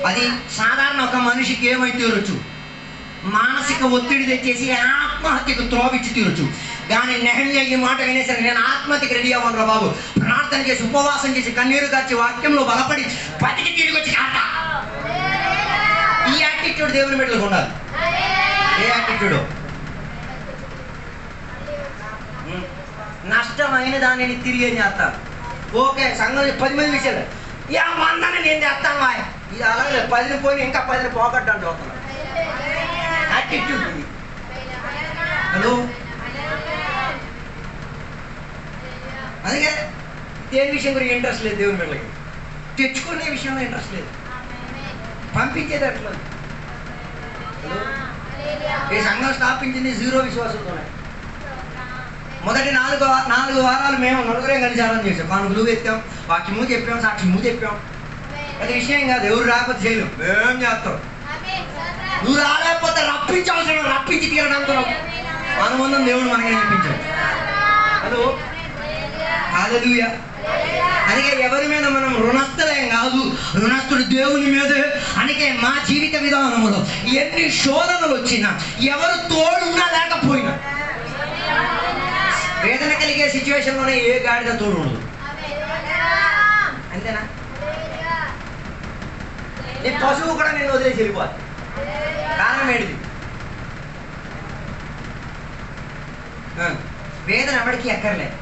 B: అది సాధారణ ఒక మనిషికి ఏమైతే తీరొచ్చు, మానసిక ఒత్తిడి తెచ్చేసి ఆత్మహత్యకు త్రోవిచ్చి తీరొచ్చు. కానీ నెహమ్యా ఈ మాట వినేసరికి నేను ఆత్మహత్యకి రెడీ అవ్వను బాబు, ప్రార్థన చేసి ఉపవాసం చేసి కన్నీరు కాచి వాక్యంలో బలపడి బతికి తిరిగి వచ్చి కాట. ఈ యాటిట్యూడ్ దేవుని బిడ్డలకు ఉండాలి. ఏ యాటిట్యూడ్, నష్టమైన దానిని తిరిగి ఏం చేస్తారు. ఓకే సంఘం 10 మంది విషయాలు ఇక 100ని నేను చేస్తాను, ఇది అలాగే 10ని పోయి ఇంకా 10ని పోగొట్టు అంటే అవుతున్నాను యాటిట్యూడ్. హలో, అందుకే దేని విషయం గురించి ఇంట్రెస్ట్ లేదు దేవుని బిడ్డలకి, తెచ్చుకునే విషయంలో ఇంట్రెస్ట్ లేదు, పంపించేది అట్లా. ఈ సంఘం స్థాపించింది 0 విశ్వాసంతోనే. మొదటి 4 వారాలు మేము నలుగురే కలిసి ఆరాధన చేసాం, కానుకలు ఎత్తాం, వాక్యము చెప్పాం, సాక్ష్యము చెప్పాం. అది విషయం కాదు, ఎవరు రాకపోతే చేయలేం, మేం చేస్తాం. నువ్వు రాలేకపోతే రప్పించి తీరడానికి అనుబంధం దేవుడు మనకి నేర్పించాడు. హలో, హల్లెలూయా. అందుకే ఎవరి మీద మనం రుణస్థులేం కాదు, రుణస్థుడు దేవుని మీదే. అందుకే మా జీవిత విధానంలో ఎన్ని శోధనలు వచ్చినా, ఎవరు తోడున్నా లేకపోయినా, వేదన కలిగే సిచ్యువేషన్లోనే ఏ గాడిద తోడు ఉండదు, అంతేనా. నీ పశువు కూడా నేను వదిలేసి వెళ్ళిపోవాలి, కారణం ఏంటిది, వేదన ఎవరికి ఎక్కర్లేదు,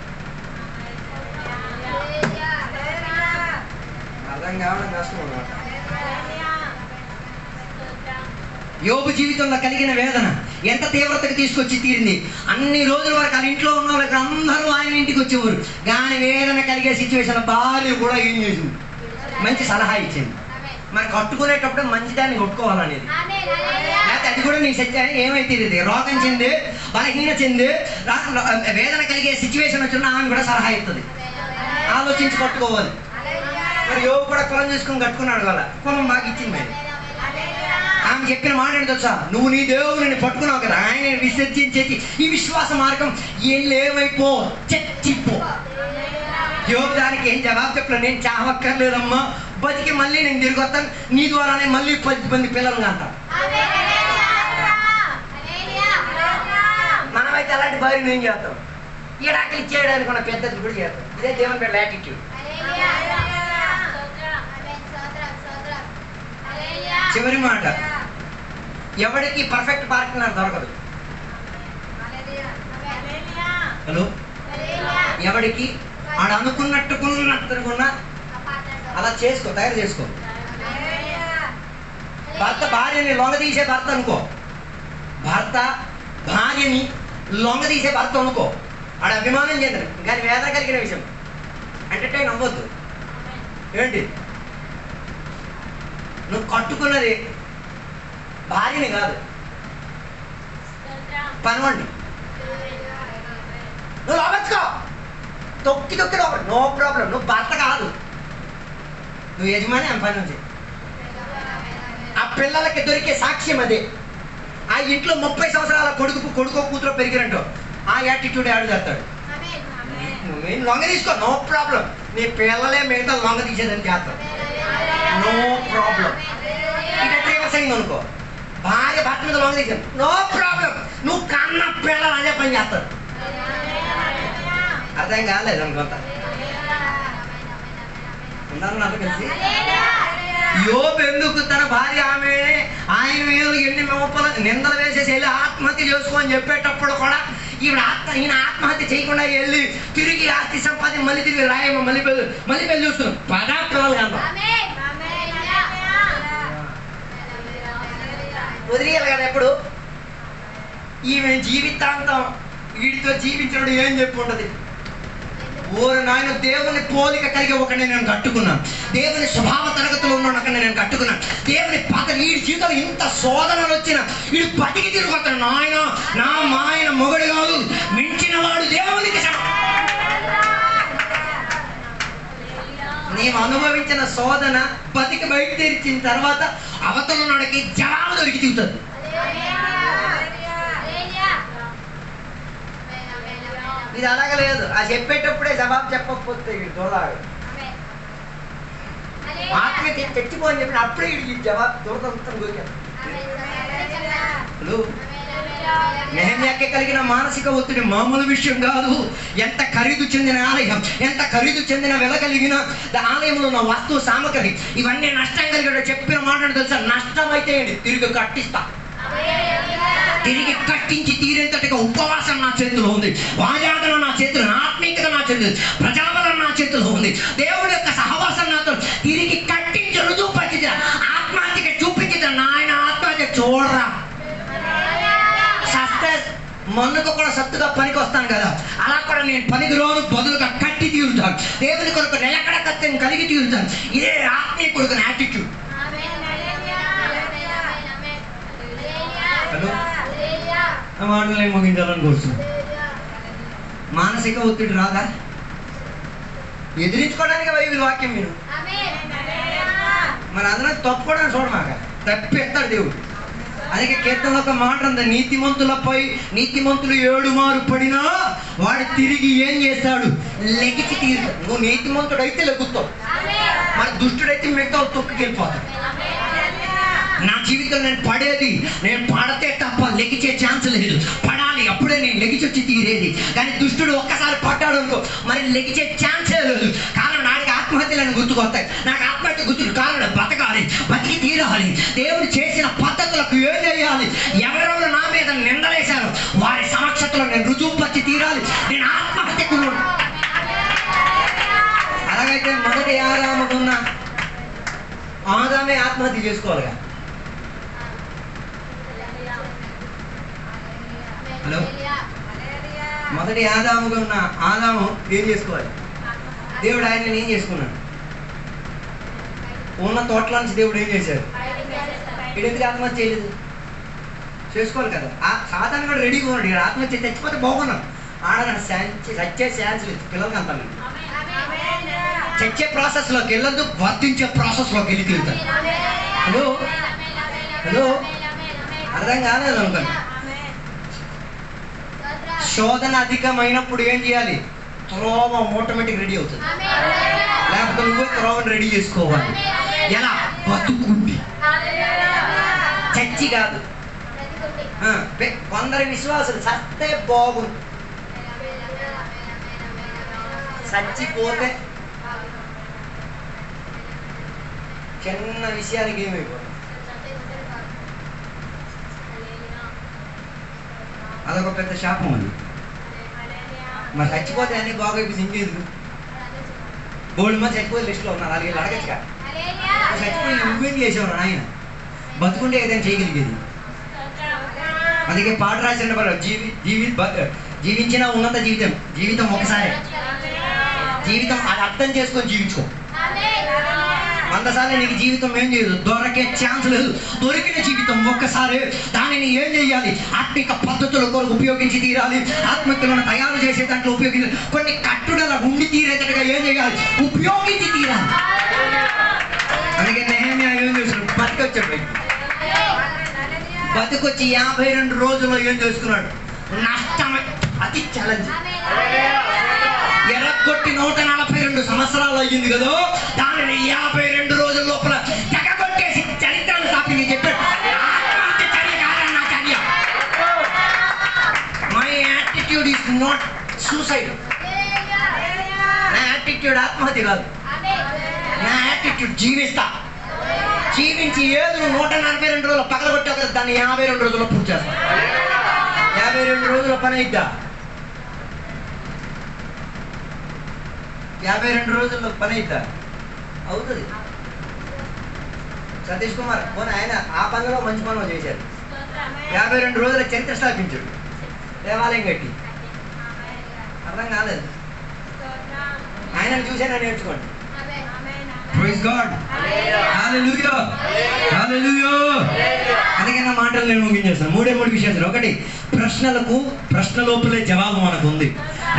B: అర్థం కావడం కష్టం అన్నమాట. యోబు జీవితంలో కలిగిన వేదన ఎంత తీవ్రతకు తీసుకొచ్చి తీరింది. అన్ని రోజుల వరకు ఆయన ఇంట్లో ఉన్న వాళ్ళకి అందరూ ఆయన ఇంటికి వచ్చేవారు. కానీ వేదన కలిగే సిచ్యువేషన్ భార్య కూడా ఏం చేసింది, మంచి సలహా ఇచ్చింది. మరి కట్టుకునేటప్పుడు మంచిదాన్ని కొట్టుకోవాలనేది, లేకపోతే అది కూడా నీ సత్యాన్ని ఏమైతే ఇది రోగం చెంది బలహీన చెంది వేదన కలిగే సిచ్యువేషన్ వచ్చిన ఆమె కూడా సలహా ఇస్తుంది, ఆలోచించి కట్టుకోవాలి. మరి యోగు కూడా కులం చూసుకొని కట్టుకున్నాడు, వాళ్ళ కులం బాగా ఇచ్చింది. ఆమె చెప్పిన మాట ఏంటి తెలుసా, నువ్వు నీ దేవుని పట్టుకున్నావు కదా, ఆయన విసర్జించేసి ఈ విశ్వాస మార్గం ఏమైపో చచ్చిపో. యోగు దానికి ఏం జవాబు చెప్పలేదు, నేను చావక్కర్లేదమ్మా, బతికి మళ్ళీ నేను తిరిగి వస్తాను, నీ ద్వారానే మళ్ళీ 10 మంది పిల్లలు అంటారు. మనమైతే అలాంటి భార్యను ఏం చేస్తాం, ఈడాకలి ఇచ్చేయడానికి ఉన్న పెద్దది కూడా చేస్తాం. ఇదే దేవుని పేరు యాటిట్యూడ్. చివరి మాట, ఎవరికి పర్ఫెక్ట్ పార్ట్నర్ దొరకదు. హలో, ఎవరికి ఆడ అనుకున్నట్టుకున్నట్టుకున్నా అలా చేసుకో, తయారు చేసుకో. భర్త భార్యని లొంగదీసే భర్త అనుకో, భర్త భార్యని లొంగదీసే భర్త అనుకో, ఆడ అభిమానం చెందరు. కానీ వేద కలిగిన విషయం ఎంటర్టైన్ అవ్వద్దు. ఏంటి, నువ్వు కట్టుకున్నది భార్యని కాదు, పనివాడిని. నువ్వు లోపచ్చుకో, తొక్కి లోపల, నో ప్రాబ్లం. నువ్వు భర్త కాదు, నువ్వు యజమాని. ఆమె పని నుంచి ఆ పిల్లలకి దొరికే సాక్ష్యం అదే. ఆ ఇంట్లో 30 సంవత్సరాల కొడుకో కూతురు పెరిగినట్టు ఆ యాటిట్యూడ్ ఆడు చేస్తాడు. నేను లొంగ తీసుకో, నో ప్రాబ్లం. నీ పిల్లలే మిగతా లొంగ తీసేదని చేస్తాడు, నో ప్రాబ్లం. ఇక రివర్స్ అయింది అనుకో, భార్య భర్త మీద లొంగ తీసాను, నో ప్రాబ్లం. నువ్వు కన్న పిల్లలు అదే పని చేస్తాడు. అర్థం కాలేదు అనుకుంటా, ఉన్నారు నాకు తెలిసి. యోబు ఎందుకు తన భార్య ఆయన మీద ఎన్ని నిందలు వేసేసి వెళ్ళి ఆత్మహత్య చేసుకోని చెప్పేటప్పుడు కూడా ఈయన ఆత్మహత్య చేయకుండా వెళ్ళి తిరిగి ఆస్తి సంపాదన మళ్ళీ తిరిగి రాయమ్మ మళ్ళీ పెళ్లి చూస్తున్నాం. పదా పిల్లలు కదా వదిలేయాలి కదా. ఎప్పుడు ఈమె జీవితాంతం వీడితో జీవించడం ఏం చెప్పి ఉండదు. ఓరు నాయన, దేవుని పోలిక కలిగి ఒకరిని నేను కట్టుకున్నాను, దేవుని స్వభావ తరగతిలో ఉన్న ఒకరిని నేను కట్టుకున్నాను. దేవుని వీడి జీవితంలో ఇంత శోధనలు వచ్చిన వీడు బతికి తిరుగుతాడు. నాయన నా మాయన మొగడు కాదు, మించిన వాడు దేవునికి. నేను అనుభవించిన శోధన బతికి బయట తెరిచిన తర్వాత అవతల నాడికి జవాబు దొరికి తిరుగుతుంది. ఇది అలాగలేదు, ఆ చెప్పేటప్పుడే జవాబు చెప్పకపోతే వీడు దూరాడు. ఆత్మ తెచ్చిపోని చెప్పిన అప్పుడే వీడికి జవాబు దూరదంతం దొరికాడు. నెహెమ్యాకి కలిగిన మానసిక ఒత్తిడి మామూలు విషయం కాదు. ఎంత ఖరీదు చెందిన ఆలయం, ఎంత ఖరీదు చెందిన వెల కలిగిన ఆలయంలో ఉన్న వస్తువు సామగ్రి ఇవన్నీ నష్టం కలిగాడు. చెప్పిన మాట తెలుసా, నష్టం అయితే తిరిగి కట్టిస్తా, తిరిగి కట్టించి తీరేంతటిగా ఉపవాసం నా చేతిలో ఉంది, వాజాదన నా చేతిలో, ఆత్మీయత నా చేతిలో, ప్రజాబలం నా చేతిలో ఉంది. దేవుడి యొక్క సహవాసం నాతో తిరిగి కట్టించి రుజువు పరిచిత ఆత్మహత్యకి చూపించిన నాయన ఆత్మహత్య చూడరా. మన్నుకు కూడా సత్తుగా పనికి వస్తాను కదా, అలా కూడా నేను పనికి రోజు బదులుగా కట్టి తీరుతాను. దేవుని కొరకు నిలకడ కత్తిని కలిగి తీరుతాను. ఇదే ఆత్మీయ కొడుకు యాటిట్యూడ్. మాటలు ఏం ముగించాలని కోరుతున్నాను. మానసిక ఒత్తిడి రాదా? ఎదిరించుకోవడానికి బైబిల్ వాక్యం మీరు మరి అందరూ తప్పుకోవడానికి చూడమాక, తప్పిస్తాడు దేవుడు. అందుకే కీర్తనలో ఒక మాట ఉంది, నీతిమంతులపై నీతిమంతులు 7 మారు పడినా వాడు తిరిగి ఏం చేస్తాడు, లెగిచి తీరుతాడు. నువ్వు నీతిమంతుడు అయితే లెగుతావు, మరి దుష్టుడైతే మిగతా తొక్కుకెళ్ళిపోతాడు. నా జీవితంలో నేను పడేది, నేను పడితే తప్ప లెగిచే ఛాన్స్ లేదు. పడాలి, అప్పుడే నేను లెగిచొచ్చి తీరేది. కానీ దుష్టుడు ఒక్కసారి పడ్డాడు అనుకో, మరి లెగిచే ఛాన్సే లేదు. కారణం నాడికి ఆత్మహత్యలను గుర్తుకొస్తాయి. నాకు ఆత్మహత్య గుర్తుకు కారణం బతకాలి, బతికి తీరాలి. దేవుడు చేసిన పద్ధతులకు ఏం చేయాలి? ఎవరెవరు నా మీద నిందలేశారు వారి సమక్షతలో నేను రుజువు పచ్చి తీరాలి. నేను ఆత్మహత్యకు అలాగైతే మొదటి ఆదాముకున్న ఆదామే ఆత్మహత్య చేసుకోవాలిగా. హలో, మొదటి ఆదాముగా ఉన్న ఆదాము ఏం చేసుకోవాలి? దేవుడు ఆయన ఏం చేసుకున్నాడు? ఉన్న తోటల నుంచి దేవుడు ఏం చేశాడు? ఇది ఎందుకు ఆత్మహత్య చేయలేదు? చేసుకోవాలి కదా. ఆ సాధారణ కూడా రెడీగా ఉన్నాడు. ఇక్కడ ఆత్మహత్య తెచ్చిపోతే బాగున్నాం. ఆడగానే చచ్చే ఛాన్స్ లేదు పిల్లలకి అంతా. చచ్చే ప్రాసెస్లోకి వెళ్ళొద్దు, వర్తించే ప్రాసెస్లోకి వెళ్ళి తిరుగుతాను. హలో హలో, అర్థం కాలేదు అనుకోండి. శోధన అధికమైనప్పుడు ఏం చేయాలి? త్రోవ ఆటోమేటిక్ రెడీ అవుతుంది. లేకపోతే నువ్వే త్రోవని రెడీ చేసుకోవాలి. ఎలా? బతుకుండి, చచ్చి కాదు. కొందరి విశ్వాసులు చస్తే బాగుంది, చచ్చిపోతే చిన్న విషయానికి ఏమైపోతుంది. అదొక పెద్ద శాపం అది. మరి చచ్చిపోతే అన్ని బాగైపోయి ఇంకేందుకు? బోల్డ్ మంది చచ్చిపోయే లిస్టులో ఉన్నారు, అలాగే అడగచ్చుగా. చచ్చిపోయి నువ్వేం చేసేవారు ఆయన? బతుకుంటే ఏదైనా చేయగలిగేది. అందుకే పాట రాసిన వాళ్ళు జీవించిన ఉన్నత జీవితం ఒకసారి. జీవితం అది అర్థం చేసుకొని జీవించుకో. 100 సార్లు నీకు జీవితం ఏం చేయదు, దొరికే ఛాన్స్ లేదు. దొరికిన జీవితం ఒక్కసారి. దానిని ఏం చేయాలి? ఆత్మిక పద్ధతుల కొరకు ఉపయోగించి తీరాలి. ఆత్మికలను తయారు చేసే దాంట్లో ఉపయోగించాలి. కొన్ని కట్టుదల ఉండి తీరేటట్టుగా ఏం చేయాలి? ఉపయోగించి తీరాలి. అందుకే నెహెమ్యా ఏం చేశాడు? బతికొచ్చాడు. బతికొచ్చి 52 రోజుల్లో ఏం చేసుకున్నాడు? నష్టమే. అది ఛాలెంజ్. ఎరగొట్టి 142 సంవత్సరాలు అయ్యింది కదా, దానిని 52 రోజుల లోపల తెగగొట్టేసి చరిత్రను స్థాపించి చెప్పాడు. ఆత్మహత్య చర్య కాదన్న చర్య. My attitude is not suicide. నా యాటిట్యూడ్ ఆత్మహత్య కాదు. నా యాటిట్యూడ్ జీవిస్తా. జీవించి ఏదో 142 రోజులు పగలగొట్టావు కదా, దాన్ని 52 రోజుల్లో పూర్తి చేస్తా. 52 రోజుల పని అయిద్దా? 52 రోజుల్లో పని అయిద్దా? అవుతుంది. సతీష్ కుమార్ పోనీ ఆయన ఆ పనిలో మంచి పనులు చేశారు. 52 రోజుల చరిత్ర స్థాపించాడు, దేవాలయం కట్టి. అర్థం కాలేదు. ఆయనను చూసేనా నేర్చుకోండి.
A: Praise god. హల్లెలూయా. హల్లెలూయా. అందుకే నా మాటలు నేను ముగించేస్తాను. 3 విషయాలు. ఒకటి, ప్రశ్న లోపలే జవాబు మనకు ఉంది.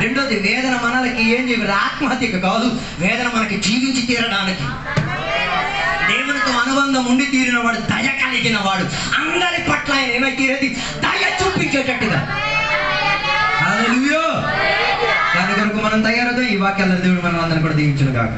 A: రెండోది, వేదన మనకి ఏం చేయదు, ఆత్మహత్యకు కాదు, వేదన మనకి జీవించి తీరడానికి. దేవునితో అనుబంధం ఉండి తీరిన వాడు, దయ కలిగిన వాడు, అందరి పట్ల ఆయన ఏమై తీరేది? దయ చూపించేటట్టుగా. హల్లెలూయా. దాని కొరకు మనం తయారవుతాం. ఈ వాక్యాల దేవుడు మనం అందరిని కూడా దీవించును గాక.